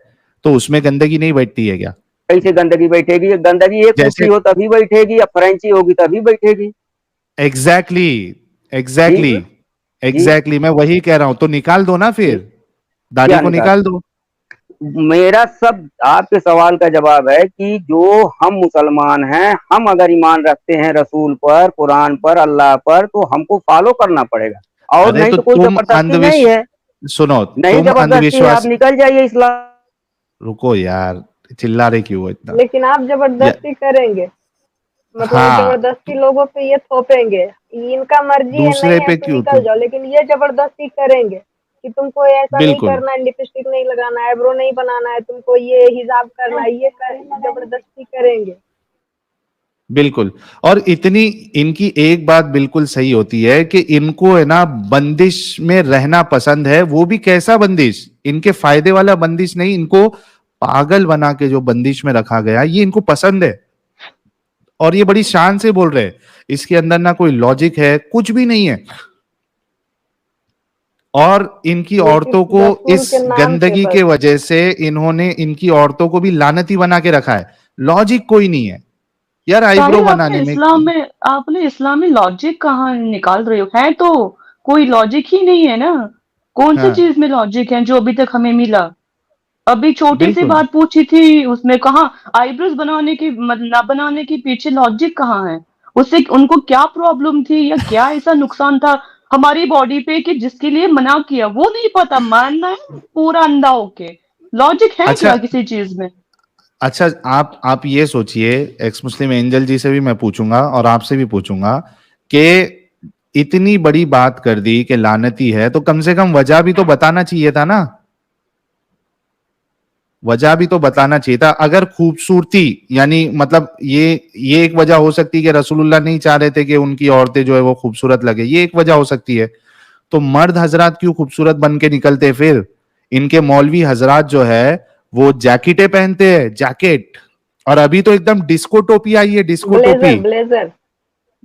तो उसमें गंदगी नहीं बैठती है क्या? कैसे गंदगी बैठेगी? गंदगी एक मुट्ठी जैसे हो तभी बैठेगी, या फ्रेंची होगी तभी बैठेगी। एग्जैक्टली, जी एग्जैक्टली, जी एग्जैक्टली मैं वही कह रहा हूं, तो निकाल दो ना जी। फिर, दाढ़ी क्या को निकाल? निकाल दो। मेरा सब आपके सवाल का जवाब है कि जो हम मुसलमान हैं, हम अगर ईमान रखते हैं रसूल पर, कुरान पर, अल्लाह पर, तो हमको फॉलो करना पड़ेगा, और अरे नहीं तो तो कोई तुम जबरदस्ती नहीं अंधविश्वास, है। सुनो, नहीं तुम जबरदस्ती है, आप अंधविश्वास, निकल जाइए इस्लाम। रुको यार, चिल्ला रहे क्यों हो इतना? लेकिन आप या, जबरदस्ती करेंगे, मतलब हाँ, जबरदस्ती लोगों पे ये थोपेंगे। इनका मर्जी है, नहीं दूसरे है पे तो क्यों निकल तुम, जाओ, लेकिन ये जबरदस्ती करेंगे कि तुमको ऐसा नहीं बिल्कुल, करना है, लिपस्टिक नहीं लगाना है, आईब्रो नहीं बनाना है, तुमको ये हिजाब करना है, ये जबरदस्ती करेंगे। बिल्कुल। और इतनी, इनकी एक बात बिल्कुल सही होती है कि इनको है ना बंदिश में रहना पसंद है, वो भी कैसा बंदिश, इनके फायदे वाला बंदिश नहीं, इनको पागल बना के जो बंदिश में रखा गया ये इनको पसंद है। और ये बड़ी शान से बोल रहे हैं, इसके अंदर ना कोई लॉजिक है, कुछ भी नहीं है। और इनकी ये औरतों सिर्फ को रसूल इस के नाम से गंदगी बस। के वजह से इन्होंने इनकी औरतों को भी लानती बना के रखा है। लॉजिक कोई नहीं है यार, आईब्रो साहिल, बनाने में। आपने इस्लाम में लॉजिक कहाँ निकाल रहे हो? है तो कोई लॉजिक ही नहीं है ना। कौन सी हाँ, चीज में लॉजिक है जो अभी तक हमें मिला? अभी छोटी सी बिल्कुल, बात पूछी थी, उसमें कहाँ आईब्रोज बनाने की ना बनाने के पीछे लॉजिक कहाँ है? उससे उनको क्या प्रॉब्लम थी या क्या ऐसा नुकसान था हमारी बॉडी पे कि जिसके लिए मना किया? वो नहीं पता, मानना है पूरा अंधा होके। लॉजिक है अच्छा, क्या किसी चीज में? अच्छा, आप ये सोचिए, एक्स मुस्लिम एंजल जी से भी मैं पूछूंगा और आपसे भी पूछूंगा कि इतनी बड़ी बात कर दी कि लानती है, तो कम से कम वजह भी तो बताना चाहिए था ना, वजह भी तो बताना चाहिए था। अगर खूबसूरती, यानी मतलब ये एक वजह हो सकती है कि रसूलुल्लाह नहीं चाह रहे थे कि उनकी औरतें जो है वो खूबसूरत लगे, ये एक वजह हो सकती है। तो मर्द हजरात क्यों खूबसूरत बन के निकलते फिर? इनके मौलवी हजरात जो है वो जैकेटें पहनते हैं, जैकेट। और अभी तो एकदम डिस्को टोपी आई है, डिस्को टोपी, ब्लेजर ब्लेजर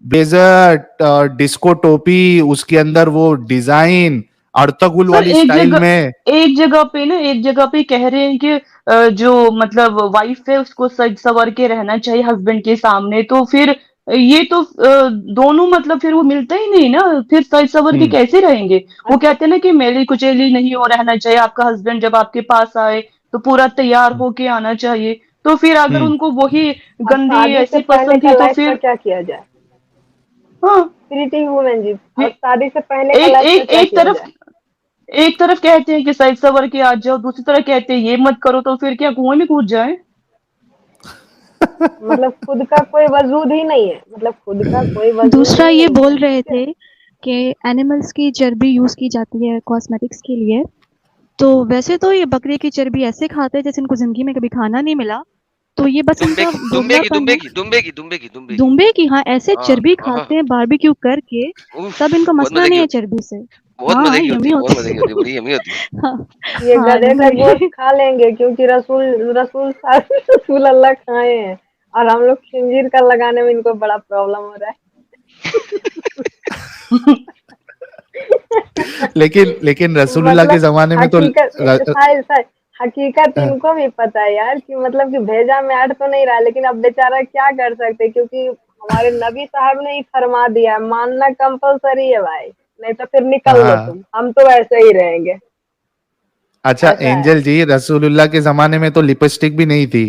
ब्लेजर, डिस्को टोपी, उसके अंदर वो डिजाइन अर्तगुल सर वाली स्टाइल में। एक जगह पे कह रहे हैं कि जो मतलब वाइफ है उसको सज सवर के रहना चाहिए हस्बैंड के सामने, तो फिर ये तो दोनों मतलब फिर वो मिलता ही नहीं ना, फिर सज सवर के हम्म, कैसे रहेंगे? वो अच्छा। कहते हैं ना कि मेली कुचेली नहीं हो रहना चाहिए, आपका हस्बैंड जब आपके पास आए तो पूरा तैयार होके आना चाहिए। तो फिर अगर हम्म। उनको वही अब गंदी शादी से ऐसी पहले पसंद का थी तो लाइफ का फिर क्या किया जाए? हाँ। प्रीति वुमेन जी, अब ये- शादी से पहले का एक लाइफ का एक क्या एक किया तरफ जाए? एक तरफ कहते हैं कि सज सवर के आ जाओ, दूसरी तरफ कहते हैं ये मत करो, तो फिर क्या कुएं में कूद जाए? मतलब खुद का कोई वजूद ही नहीं है, मतलब खुद का कोई वजूद दूसरा ही ये नहीं है, बोल रहे ठीक है। थे कि एनिमल्स की चर्बी यूज की जाती है कॉस्मेटिक्स के लिए। तो वैसे तो ये बकरे की चर्बी ऐसे खाते हैं जैसे इनको जिंदगी में कभी खाना नहीं मिला। तो ये बस दुम्बे इनका की दुम्बे की भोगलापन दुम्बे है। की दुम्बे की दुम्बे की दुम्बे की। दुम्बे की, हाँ, ऐसे हाँ चर्बी हाँ हाँ खाते हैं बारबेक्यू करके। तब इनको उफ, बहुत मसला मजे की नहीं है होती है, चर्बी से। बहुत हाँ मजे की होती यमी है, बहुत होती मजे की है। होती है, बड़ी यमी होती है। हाँ, ये हाँ गधे का नहीं। गोश्त खा लेंगे क्योंकि रसूल रसूल रसूल अल्लाह खाए हैं, और हम लोग खंजीर का लगाने में इनको बड़ा प्रॉब्लम हो रहा है। लेकिन लेकिन रसूलुल्लाह के मतलब जमाने में तो हकीकत शायद शायद हकीकत इनको भी पता है यार, कि मतलब कि भेजा में अट तो नहीं रहा, लेकिन अब बेचारा क्या कर सकते, क्योंकि हमारे नबी साहब ने ही फरमा दिया है, मानना कंपलसरी है भाई, नहीं तो फिर निकल लो हाँ, तुम, हम तो ऐसे ही रहेंगे। अच्छा ऐसा है। एंजल जी, रसूलुल्लाह के जमाने में तो लिपस्टिक भी नहीं थी।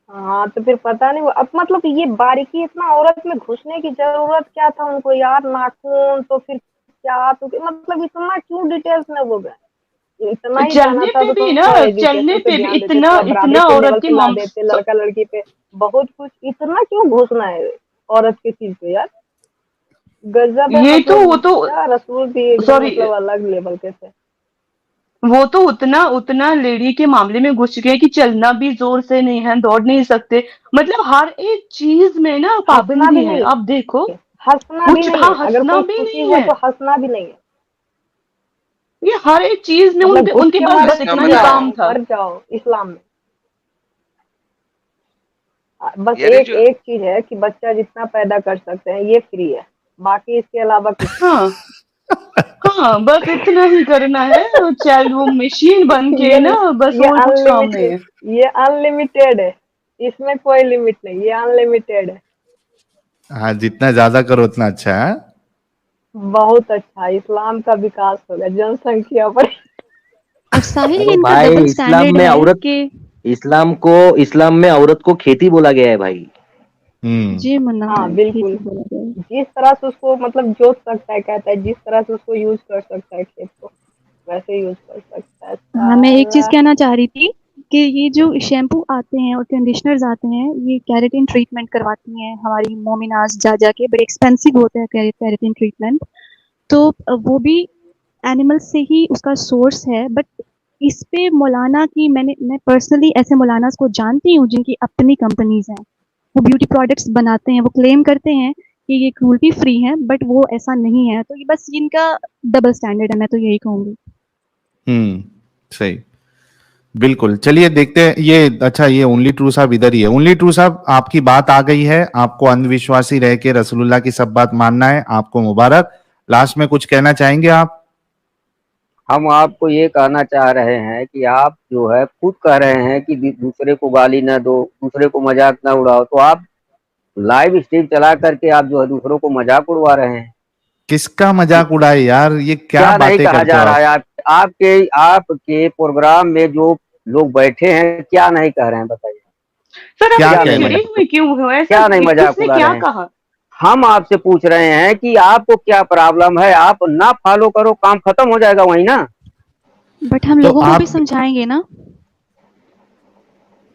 हाँ तो फिर पता नहीं वो, अब मतलब ये बारीकी इतना औरत में घुसने की जरूरत क्या था उनको यार? नाखून तो फिर क्या, तो मतलब इतना क्यों डिटेल्स में वो गए? इतना ही जाना चलने था पे तो भी ना, थोड़ा चलने एजुकेशन पे पे भी ध्यान देते, इतना थोड़ा बराबरी इतना के औरत लेवल के पे ला देते, लड़का लड़की पे बहुत कुछ, इतना क्यों घुसना है औरत की चीज पे यार? गजब है, ये तो वो मतलब तो क्या रसूल भी एकदम सॉरी, मतलब अलग लेवल के थे। वो तो उतना उतना लेडी के मामले में घुस चुके हैं कि चलना भी जोर से नहीं है, दौड़ नहीं सकते, मतलब हर एक चीज में ना हंसना पाबंदी भी है। नहीं, अब देखो हंसना भी कुछ, नहीं हाँ, है, अगर हंसना कोई भी खुशी नहीं है है, तो हंसना भी नहीं है। ये हर एक चीज में मतलब उनके घुट उनके के पास मर बस हंसना इतना मर ही मना है। काम जाओ, था। मर जाओ इस्लाम में। बस यार ये एक जो एक चीज है कि बच्चा जितना पैदा कर सकते हैं ये फ्री है, बाकी इसके अलावा कुछ नहीं। हाँ हाँ, बस इतना ही करना है, चाइल्ड वो मशीन बन के ये ना, बस ये और कुछ काम नहीं अनलिमिटेड, है। ये अनलिमिटेड है, इसमें कोई लिमिट नहीं, ये अनलिमिटेड है। हाँ, जितना ज्यादा करो उतना अच्छा है। बहुत अच्छा, इस्लाम का विकास होगा जनसंख्या पर। और साहिल, ये अरे इनका भाई, डबल इस्लाम स्टैंडर्ड में है औरत, कि इस्लाम में औरत को खेती बोला गया है भाई। जी मुन्ना हाँ भाई, ठीक बिल्कुल, ही बोला गया है। जिस तरह से उसको मतलब जोत सकता है, कहता है जिस तरह से उसको यूज कर सकता है खेत को, वैसे यूज कर सकता है। हाँ, मैं एक चीज साला कहना चाह रही थी कि ये जो शैम्पू आते हैं और कंडीशनर्स आते हैं, ये केराटिन ट्रीटमेंट करवाती हैं हमारी मोमिनाज जा जाके, बड़े एक्सपेंसिव होते हैं केराटिन ट्रीटमेंट। तो वो भी एनिमल्स से ही उसका सोर्स है। बट इस पे मौलाना की, मैं पर्सनली ऐसे मौलानास को जानती हूँ जिनकी अपनी कंपनीज हैं, वो ब्यूटी प्रोडक्ट्स बनाते हैं, वो क्लेम करते हैं कि ये क्रूल्टी फ्री है, बट वो ऐसा नहीं है। तो ये बस इनका डबल स्टैंडर्ड है, मैं तो यही कहूंगी। सही, बिल्कुल। चलिए देखते हैं ये। अच्छा, ये ओनली ट्रू साहब इधर ही है। ओनली ट्रू साहब, आपकी बात आ गई है, आपको अंधविश्वासी रह के रसूलुल्लाह की सब बात मानना है, आपको मुबारक। लास्ट में कुछ कहना चाहेंगे आप? हम आपको ये कहना चाह रहे हैं कि आप जो है खुद कह रहे हैं कि दूसरे को गाली न दो, दूसरे को मजाक न उड़ाओ, तो आप लाइव स्ट्रीम चला करके आप जो है दूसरों को मजाक उड़वा रहे हैं। किसका मजाक उड़ाए यार, ये क्या क्या नहीं बातें कहा करते जा हो रहा आप? है? आपके प्रोग्राम में जो लोग बैठे हैं क्या नहीं कह रहे हैं, बताइए। सर आप क्या क्या इतने नहीं कहें? चिड़े मजाक, हुए क्यों हो? ऐसा क्या नहीं मजाक किसने उड़ा क्या रहे हैं? कहा? हम आपसे पूछ रहे हैं कि आपको क्या प्रॉब्लम है, आप ना फॉलो करो, काम खत्म हो जाएगा वही ना। बट हम तो लोगों को भी आप, समझाएंगे ना।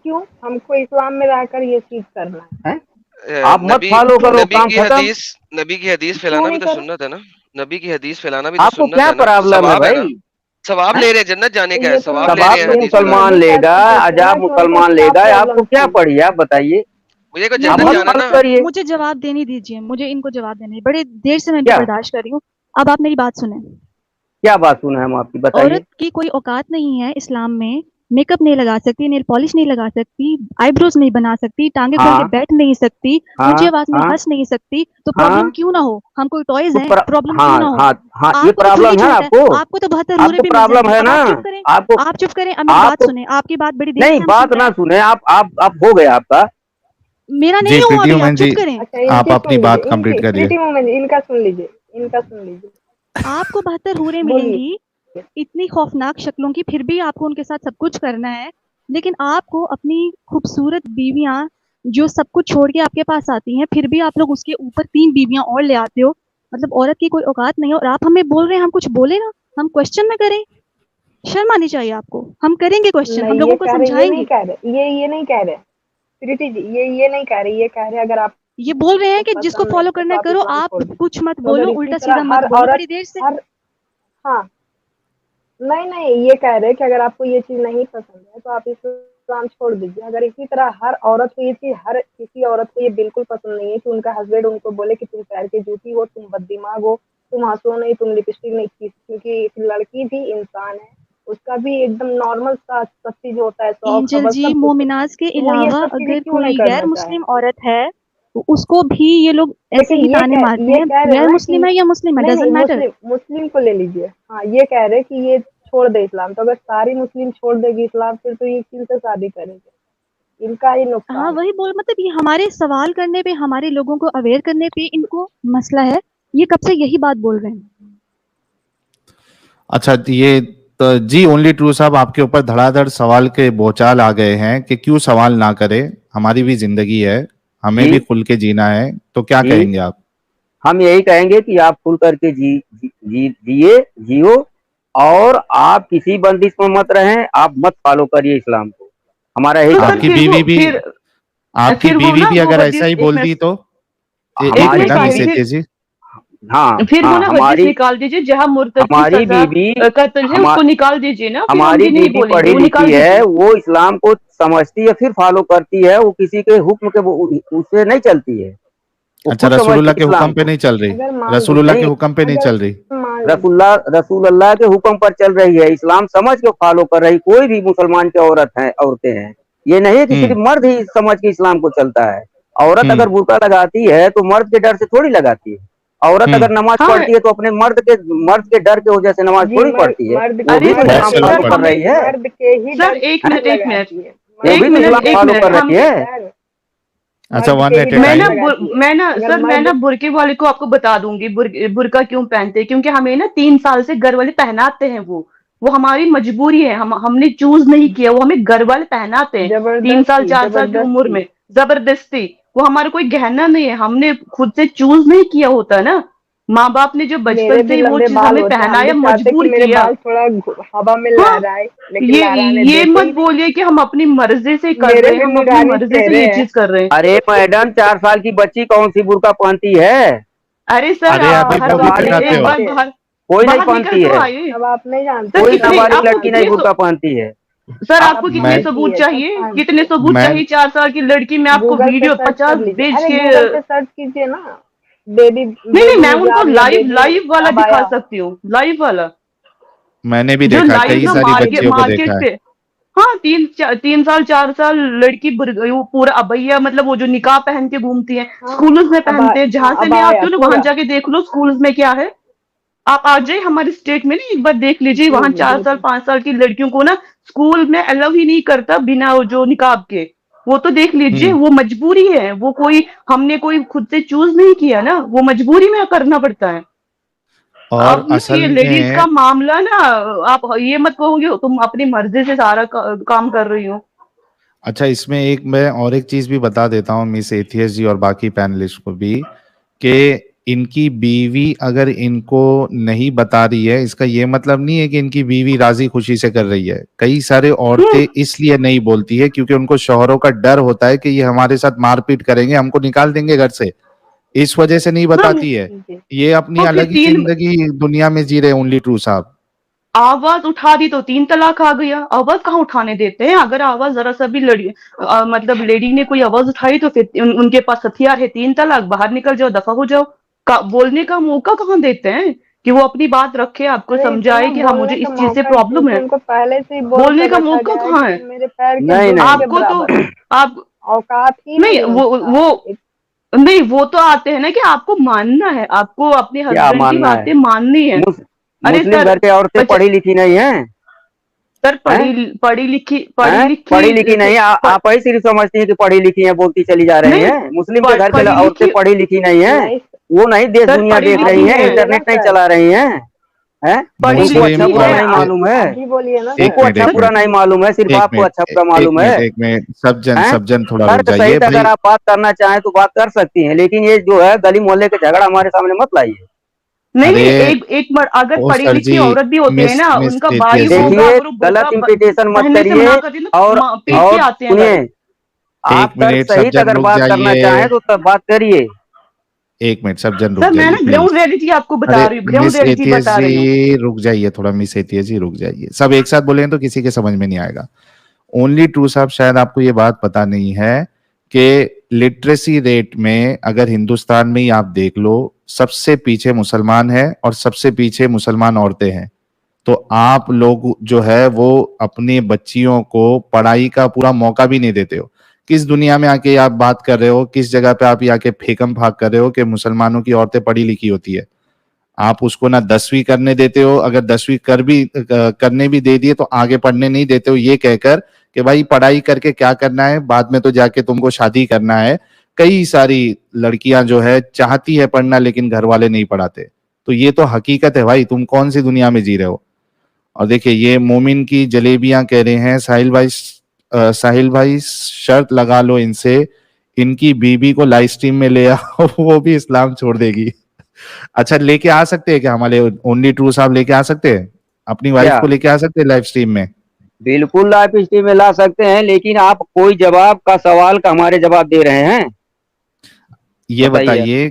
क्यों हमको इस्लाम में रहकर ये चीज करना है? आप मत नबी फॉलो करो, नबी काम की खत्म। हदीस नबी की हदीस क्यों फैलाना भी नहीं तो करें? सुन्नत है ना। नबी की हदीस फैलाना भी तो आपको सुन्नत क्या है ना, प्रॉब्लम है सवाब है ना। भाई? सवाब हैं? ले रहे हैं, जन्नत जाने तो का है, ये तो सवाब मैं, ले रहे हैं सवाब तो ये हदीस तो फैलाने मुसलमान नबी का लेगा, पूछे ना अजाब कि उनको मुसलमान क्या लेगा, आपको प्रॉब्लम क्या थी। पड़ी है, आप बताइए। मुझे कोई आप जन्नत मत जाना फॉलो ना। करिए। मुझे जवाब देने दीजिए, मुझे इनको जवाब देने, बड़े देर से मैं क्या बर्दाश्त कर रही हूँ। अब आप मेरी बात सुने। क्या बात सुना है हम आपकी, बताइए। औरत की कोई औकात नहीं है इस्लाम में, मेकअप नहीं लगा सकती, नेल पॉलिश नहीं लगा सकती, आईब्रोज नहीं बना सकती, टांगे खोल के हाँ बैठ नहीं सकती, ऊंची हाँ आवाज में हाँ हंस नहीं सकती। तो प्रॉब्लम हाँ। क्यों ना हो? हम कोई टॉयज तो हैं, प्रॉब्लम क्यों हाँ ना हो? हाँ हाँ, ये आपको तो खुली प्रॉब्लम है छूट है, आपको। आपको तो 72 हूरें आपको भी मिल प्रॉब्लम जाएंगी। है अब ना। आप चुप करें, आपको आप चुप करें, अब मेरी बात आपको सुने। आपकी बात बड़ी देर नहीं, से हम सुन बात रहे ना हैं। सुने आप हो गया आपका। मेरा जी नहीं हुआ प्रीति अभी, आप वुमन चुप जी, करें। अच्छा आप इनकी अपनी सुन बात लीजिए, कंप्लीट इनकी करिए। प्रीति मोमेंट, इनका सुन लीजिए, इनका सुन लीजिए। आपको 72 हूरें बोलिए। मिलेंगी, इतनी खौफनाक शक्लों की, फिर भी आपको उनके साथ सब कुछ करना है। लेकिन आपको अपनी खूबसूरत बीवियां जो सब कुछ छोड़ के आपके पास आती हैं, फिर भी आप लोग उसके ऊपर 3 बीवियां और ले आते हो। मतलब औरत की कोई औकात नहीं है, और आप हमें बोल रहे हैं हम कुछ बोले ना, हम क्वेश्चन ना करें? शर्म आनी चाहिए आपको। हम करेंगे क्वेश्चन, हम नहीं ये लोगों को कह रहे, ये नहीं समझाएंगे। कह रहे, ये नहीं कह रहे प्रीति जी, ये नहीं कह रहे, ये कह रहे अगर ये बोल रहे आपको हैं कि जिसको पसंद नहीं फॉलो है करना तो है आप करो, इस्लाम आप छोड़ दीजिए। कुछ मत तो बोलो, अगर इसी उल्टा सीधा तरह मत हर बोलो औरत, बड़ी देर से। हर, हाँ, नहीं ये कह रहे कि अगर आपको ये चीज नहीं पसंद है तो आप इस्लाम छोड़ दीजिए। अगर इसी तरह हर औरत को ये चीज, हर किसी औरत को ये बिल्कुल पसंद नहीं है कि उनका हस्बैंड उनको बोले कि तुम पैर की जूती हो, तुम बददिमाग हो, तुम हंसो नहीं, तुम लिपस्टिक नहीं की, क्योंकि एक लड़की भी इंसान है, उसका भी एकदम नॉर्मल सा सब चीज होता है, शौक एंजल हवस जी, सब कुछ होता है। मोमिनाज के तो वो ये अलावा सब चीजें अगर क्यों नहीं कोई गैर करना चाहे? मुस्लिम औरत है, तो उसको भी ये लोग ऐसे लेकिन ही ताने मारते ये हैं। कह रहे हैं गैर ना कि मुस्लिम है या मुस्लिम है, नहीं नहीं, डजंट मैटर। मुस्लिम मुस्लिम को ले लीजिए। हाँ, ये कह रहे कि ये छोड़ दे इस्लाम, तो अगर सारी मुस्लिम छोड़ देगी इस्लाम फिर तो ये किनसे शादी करेंगे? इनका ही हाँ, नुकसान है। वही बोल, मतलब ये हमारे सवाल करने पे, हमारे लोगों को अवेयर करने पे इनको मसला है। ये कब से यही बात बोल रहे हैं। अच्छा, ये तो जी ओनली ट्रू साहब, आपके ऊपर धड़ाधड़ सवाल के बौछार आ गए हैं कि क्यों सवाल ना करें, हमारी भी जिंदगी है, हमें जी भी खुल के जीना है। तो क्या जी, कहेंगे आप? हम यही कहेंगे कि आप खुल करके जिए, जियो, और आप किसी बंदिश में मत रहें, आप मत फॉलो करिए इस्लाम को। हमारा यही तो सर आपकी कहना है। बीवी भी, आपकी फिर वो बीवी ना भी वो अगर ऐसा हदीस, ही एक बोलती मिनट तो एक एक मिनट हमारी मिनट ना भाई मिसेज जी, जी, हाँ फिर वो हाँ ना हदीस हमारी निकाल दीजिए जहाँ मुर्तद की हमारी सजा बीवी कत्ल है, हमा, उसको निकाल दीजिए ना, फिर हम हमारी ये नहीं बीवी बोलेंगे, पढ़ी वो निकाल लिखी है, दीजिए। वो इस्लाम को समझती है, फिर फॉलो करती है, वो किसी के हुक्म के उससे नहीं चलती है, वो अच्छा, खुद समझती रसूलुल्लाह है के इस्लाम हुक्म पे को। नहीं चल रही, अगर मान रसूलुल्लाह के नहीं, हुक्म पे नहीं अगर चल रही। मान रसूल अल्लाह के हुक्म पर चल रही है, इस्लाम समझ के फॉलो कर रही, कोई भी मुसलमान की औरतें हैं, ये नहीं है कि सिर्फ मर्द ही समझ के इस्लाम को चलता है। औरत अगर बुर्का लगाती है तो मर्द के डर से थोड़ी लगाती है। औरत अगर नमाज हाँ पढ़ती है तो अपने मर्द के डर के वजह से नमाज जी थोड़ी पढ़ती है, मर्द वो अरे भी तो सर, इस्लाम सर फॉलो सर कर हमें, रही है, मर्द के ही सर डर से एक मिनट, एक मिनट, लगाती है। वो एक भी तो मिनट, इस्लाम एक फॉलो मिनट, कर हम, रही है। सर अच्छा, मर्द वन के ही एट ए डर मैं से ना टाइम। लगाती है। मैं ना अगर सर, मैं मर्द ना बुरके वाले को आपको बता दूंगी बुरका क्यों पहनते हैं, क्योंकि हमें ना 3 साल से घर वाले पहनाते हैं, वो हमारी मजबूरी है, हमने चूज नहीं किया, वो हमें घर वाले पहनाते हैं 3 साल जबरदस्ती 4 साल की उम्र जबरदस्ती में, जबरदस्ती। वो हमारा कोई गहना नहीं है, हमने खुद से चूज नहीं किया होता ना, माँ बाप ने जो मेरे बचपन से भी ही वो लंबे चीज बाल हमें होते हैं, हम भी पहनाया, चाहते कि मजबूर मेरे किया। बाल थोड़ा हवा में हाँ, लहराए, लेकिन ये लहराने ये देते मत ही नहीं। बोलिए कि हम अपनी मर्जी से कर मेरे रहे हैं, भी हम अपनी नूरानी मर्जी से चेहरे ये हैं। चीज कर रहे हैं। अरे मैडम, 4 साल की बच्ची कौन सी बुर्का पहनती है? अरे सर, अरे आप अभी हर वो भी बात में पहनाते एक हो। बार बाहर कोई नहीं बाहर निकल पहनती तो है, आइए। अब आप नहीं जानते सर कोई हैं, कितने, सब नाबालिग आपको लड़की नहीं कितने बुर्का पहनती है। सर सब आपको कितने मैं पहनती सबूत है, सब चाहिए, पहनती कितने है। सबूत मैं चाहिए? 4 साल की लड़की, मैं आपको गूगल पे वीडियो सर्च 50 कर लीजिए, भेज अरे के, गूगल पे सर्च कीजिए ना, बेबी नहीं नहीं, बेबी मैं उनको हिजाब या लाइव बेबी लाइव वाला दिखा अबाया। सकती हूँ, लाइव वाला, मैंने भी जो देखा, लाइव कई ना सारी मार्केट बच्चियों को देखा मार्केट है। से। हाँ, 3 साल 4 साल लड़की वो पूरा अबैया, मतलब वो जो निकाह पहन के घूमती है, हाँ स्कूल्स में पहनते हैं, हाँ जहां से मैं अबाया आती हूँ ना वहां पूरा। जाके देख लो स्कूल्स में क्या है। आप आ जाइए हमारे स्टेट में ना, एक बार देख लीजिए, जी वहां जी 4 साल बिल्कुल। 5 साल की लड़कियों को ना स्कूल में अलाउ ही नहीं करता बिना वो जो निकाब के। वो तो देख लीजिए, हम्म। वो मजबूरी है, वो कोई हमने कोई खुद से चूज नहीं किया ना, वो मजबूरी में करना पड़ता है। और अब ना असल ये लेडीज में, का मामला ना, आप ये मत कहोगे तुम अपनी मर्जी से सारा काम कर रही हो। अच्छा, इसमें एक मैं और एक चीज भी बता देता हूँ मिस एथियस जी और बाकी पैनलिस्ट को भी, कि इनकी बीवी अगर इनको नहीं बता रही है, इसका ये मतलब नहीं है कि इनकी बीवी राजी खुशी से कर रही है। कई सारे औरतें इसलिए नहीं बोलती है क्योंकि उनको शौहरों का डर होता है कि ये हमारे साथ मारपीट करेंगे, हमको निकाल देंगे घर से, इस वजह से नहीं हाँ, बताती है। जी ये अपनी और फिर अलग ही 3 जिंदगी दुनिया में जी रहे ओनली ट्रू साहब। आवाज उठा दी तो 3 तलाक आ गया। आवाज कहाँ उठाने देते हैं? अगर आवाज जरा सा भी मतलब लेडी ने कोई आवाज उठाई तो फिर उनके पास हथियार है, 3 तलाक, बाहर निकल जाओ, दफा हो जाओ। बोलने का मौका कहाँ देते हैं कि वो अपनी बात रखे, आपको अरे समझाए इतना कि हाँ मुझे बोलने का इस चीज से मौका प्रॉब्लम क्योंकि है। उनको पहले से ही बोल बोलने कर का रखा मौका गया है कहाँ कि है? तुम मेरे पैर के नहीं धूल नहीं, के आपको तो, बराबर हो। आप, औकात ही नहीं नहीं है उसका। वो नहीं, वो तो आते हैं ना कि आपको मानना है, आपको अपने क्या हस्बैंड की मानना है? बातें माननी है। मुस, अरे मुस्लिम सर, घर के औरतें पढ़ी लिखी नहीं है, सर हैं? पढ़ी हैं? पढ़ी लिखी लिखी नहीं, आप ही सिर्फ समझती हैं कि पढ़ी लिखी हैं, बोलती चली जा रही नहीं, हैं। मुस्लिम के घर के पढ़ी औरतें लिखी, पढ़ी लिखी नहीं है, नहीं वो नहीं देश सर दुनिया पढ़ी देख आप रही लिखी ही हैं, है, बोलिए ना इंटरनेट नहीं सर, चला रही हैं, हैं? पढ़ी उनको अच्छा मुस्लिम लिखी बुरा है। नहीं मालूम है, आप ही बोलिए ना एक उनको सर। मिनट अच्छा एक बुरा मिनट नहीं मालूम है, सिर्फ एक आपको मिनट अच्छा बुरा मालूम है, एक मिनट सज्जन हैं? सज्जन थोड़ा रुक तर्क जाइए सहित भाई। अगर आप बात करना चाहें तो बात कर सकती हैं, लेकिन ये जो है गली मोहल्ले के झगड़ा हमारे सामने मत लाइए। नहीं अरे नहीं, अगर ओ पढ़ी सर लिखी जी, औरत भी होती है मिस ना, मिस उनका भाई एथियस जी, होगा, देखिए, अगर वो बुर्का गलत इम्पिटेशन मत पहनने से करिए, मना कर दे ना, और पीट के और आते हैं घर। सुनिए, आप एक तर्क मिनट सहित सज्जन अगर रुक बात करना चाहें जाइए, तो तब बात करिए। एक मिनट सज्जन रुक सर मैं जाइए ना प्लीज। ग्राउंड रियलिटी आपको अरे बता रही हूँ, ग्राउंड मिस रियलिटी एथियस बता रही हूँ। जी रुक जाइए थोड़ा, मिस एथियस जी रुक जाइए, सब एक साथ बोलेंगे तो किसी के समझ में नहीं आएगा। ओनली ट्रू साहब, शायद आपको ये बात पता नहीं है कि लिटरेसी रेट में अगर हिंदुस्तान में ही आप देख लो, सबसे पीछे मुसलमान है और सबसे पीछे मुसलमान औरतें हैं। तो आप लोग जो है वो अपने बच्चियों को पढ़ाई का पूरा मौका भी नहीं देते हो। किस दुनिया में आके आप बात कर रहे हो, किस जगह पे आप ये आके फेकम फाक कर रहे हो कि मुसलमानों की औरतें पढ़ी लिखी होती है। आप उसको ना 10वीं करने देते हो, अगर 10वीं करने भी दे दिए तो आगे पढ़ने नहीं देते हो, ये कहकर कि भाई पढ़ाई करके क्या करना है, बाद में तो जाके तुमको शादी करना है। कई सारी लड़कियां जो है चाहती है पढ़ना लेकिन घर वाले नहीं पढ़ाते। तो ये तो हकीकत है भाई, तुम कौन सी दुनिया में जी रहे हो। और देखिए, ये मोमिन की जलेबियां कह रहे हैं साहिल भाई शर्त लगा लो इनसे, इनकी बीबी को लाइव स्ट्रीम में ले आओ वो भी इस्लाम छोड़ देगी। अच्छा, लेके आ सकते हैं क्या हमारे ओनली ट्रू साहब, लेके आ सकते हैं अपनी वाइफ क्या? को, लेके आ सकते हैं लाइव स्ट्रीम में? बिल्कुल लाइव स्ट्रीम में ला सकते हैं, लेकिन आप कोई जवाब का सवाल का हमारे जवाब दे रहे हैं, ये बताइए। बताइए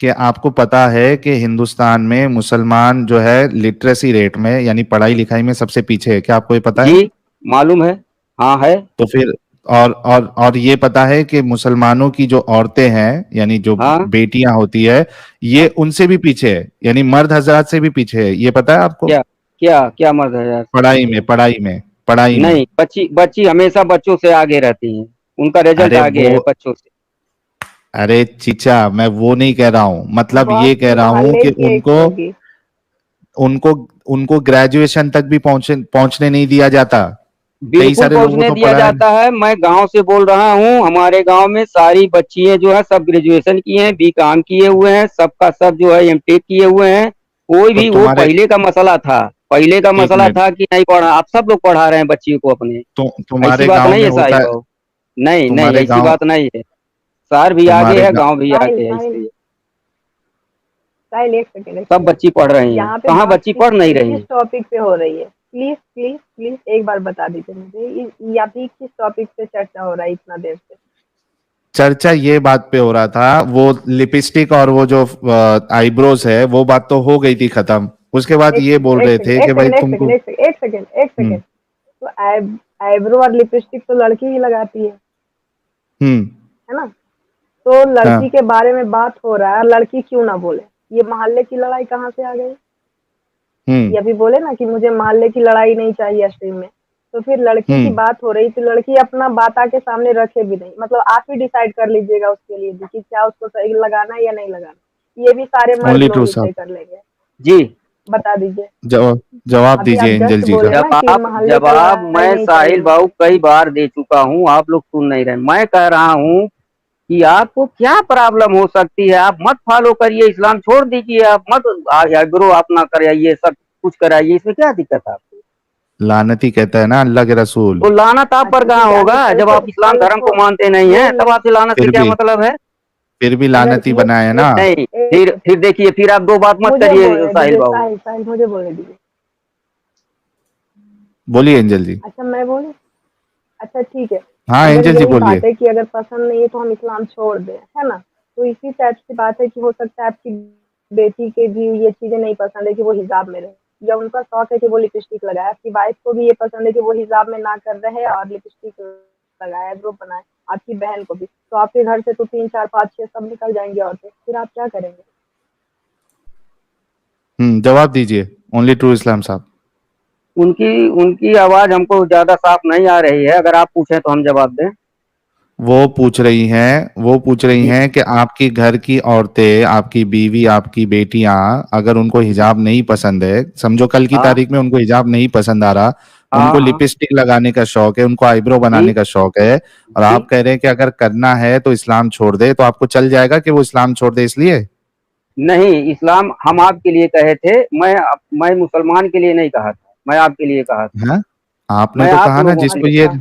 कि आपको पता है कि हिंदुस्तान में मुसलमान जो है लिटरेसी रेट में यानी पढ़ाई लिखाई में सबसे पीछे है, क्या आपको ये पता है? जी मालूम है, हाँ है। तो फिर और ये पता है कि मुसलमानों की जो औरतें हैं यानी जो हाँ बेटियां होती है ये उनसे भी पीछे है, यानी मर्द हजरात से भी पीछे है, ये पता है आपको? क्या क्या क्या मर्द है यार? पढ़ाई में। नहीं, बच्ची बच्ची हमेशा बच्चों से आगे रहती हैं, उनका रिजल्ट अरे आगे है वो बच्चों से। अरे चीचा, मैं वो नहीं कह रहा हूँ, मतलब बॉस ये कह रहा हूँ मोहल्ले कि की एक उनको होगी। उनको उनको ग्रेजुएशन तक भी पहुंचने नहीं दिया जाता। कई बिल्कुल सारे लोगों पहुंचने को दिया पढ़ा है। जाता है। मैं गांव से बोल रहा हूँ, हमारे गांव में सारी बच्चियां जो है सब ग्रेजुएशन किए हैं, बीकॉम किए हुए हैं, सबका सब जो है एमटेक किए हुए हैं। कोई तो भी, वो तुम्हारे पहले का मसला था, पहले का एक मसला मिनट, था कि नहीं पढ़ा, आप सब लोग पढ़ा रहे हैं बच्चियों को अपने। ऐसी तुम्हारे बात गांव नहीं में है होता साहिल है, बाबू, नहीं नहीं तुम्हारे ऐसी गांव बात नहीं है। शहर भी आगे तुम्हारे है, गा, गांव भी साहिल आगे है, साहिल इसलिए साहिल एक सेकेंड एक सब सेकेंड। बच्ची पढ़ रही हैं। यहाँ पे कहाँ बात बच्ची पढ़ नहीं रही किस हैं? टॉपिक पे हो रही है? प्लीज प्लीज प्लीज एक बार बता दीजिए मुझे, ये अभी किस टॉपिक पे चर्चा हो रहा है इतना देर से? चर्चा ये बात पे हो रहा था, वो लिपस्टिक और वो जो आईब्रोज है वो बात तो हो गई थी खत्म, उसके बाद एक ये सेकेंड बोल एक रहे सेकेंड थे एक कि भाई सेकेंड एक तुमको। सेकेंड एक सेकेंड एक हम्म सेकेंड। तो आईब्रो और लिपस्टिक तो लड़की ही लगाती हम्म है ना? तो लड़की हाँ के बारे में बात हो रहा है, लड़की क्यों ना बोले? ये मोहल्ले की लड़ाई कहाँ से आ गई? ये अभी बोले ना कि मुझे मोहल्ले की लड़ाई नहीं चाहिए स्ट्रीम में, तो फिर लड़की की हम्म बात हो रही, तो लड़की अपना बात आके सामने रखे भी नहीं, मतलब आप ही डिसाइड कर लीजिएगा उसके लिए भी कि क्या उसको सही लगाना है या नहीं लगाना। ये भी सारे मर्द ओनली लोग ट्रू ही तय साहब, कर लेंगे। जी बता दीजिए। जवाब अभी आप दीजिए एंजल जस्ट जी बोले का। ना कि जवाब मोहल्ले का जवाब लड़ाई मैं नहीं साहिल चाहिए। बाबू कई बार दे चुका हूँ, आप लोग सुन नहीं रहे। मैं कह रहा हूँ कि आपको क्या प्रॉब्लम हो सकती है, आप मत फॉलो करिए, इस्लाम छोड़ दीजिए, आप मत आईब्रो आप ना कराइए, सब कुछ कराइए, इसमें क्या दिक्कत है आपको? लानती कहता है ना अल्लाह के रसूल। तो लानत आप पर अच्छा कहाँ ठीक है, होगा? अगर जब आप इस्लाम धर्म को मानते नहीं वो हैं तब आपसे लानत से फिर क्या भी मतलब है? फिर भी अगर लानती ये बनाया ना। नहीं, एक फिर देखिए, फिर आप दो बात मत मुझे करिए बोलने साहिल दीजिए, बाबू। साहिल साहिल मुझे बोलने दीजिए। बोलिए एंजल जी। अच्छा मैं बोलूं? अच्छा ठीक है। हाँ अगर एंजल जी यही बोलिए। बात है कि अगर पसंद नहीं है तो हम इस्लाम छोड़ दें, है ना? तो इसी टाइप की बात है कि हो सकता है आपकी बेटी के भी ये चीजें नहीं पसंद है कि वो हिजाब में रहे, या उनका शौक है कि वो लिपस्टिक लगाए, आपकी वाइफ को भी ये पसंद है कि वो हिजाब में ना कर रहे और लिपस्टिक लगाए, आईब्रो बनाए, आपकी बहन को भी, तो आपके घर से तो 3 4 5 6 सब निकल जाएंगे औरतें, फिर आप क्या करेंगे? जवाब दीजिए ओनली ट्रू इस्लाम साहब। उनकी उनकी आवाज हमको ज्यादा साफ नहीं आ रही है, अगर आप पूछें तो हम जवाब दें। वो पूछ रही जी हैं कि आपकी घर की औरतें, आपकी बीवी, आपकी बेटियां, अगर उनको हिजाब नहीं पसंद है, समझो कल की हाँ तारीख में उनको हिजाब नहीं पसंद आ रहा, हाँ उनको हाँ। लिपस्टिक लगाने का शौक है, उनको आईब्रो जी बनाने का शौक है, और जी आप कह रहे हैं कि अगर करना है तो इस्लाम छोड़ दे, तो आपको चल जाएगा कि वो इस्लाम छोड़ दे इसलिए? नहीं, इस्लाम हम आपके लिए कहे थे, मैं मुसलमान के लिए नहीं कहा था, मैं आपके लिए कहा था, हाँ, आपने मैं तो आप कहा ना लोगों के जिसको लिए ये, कहा।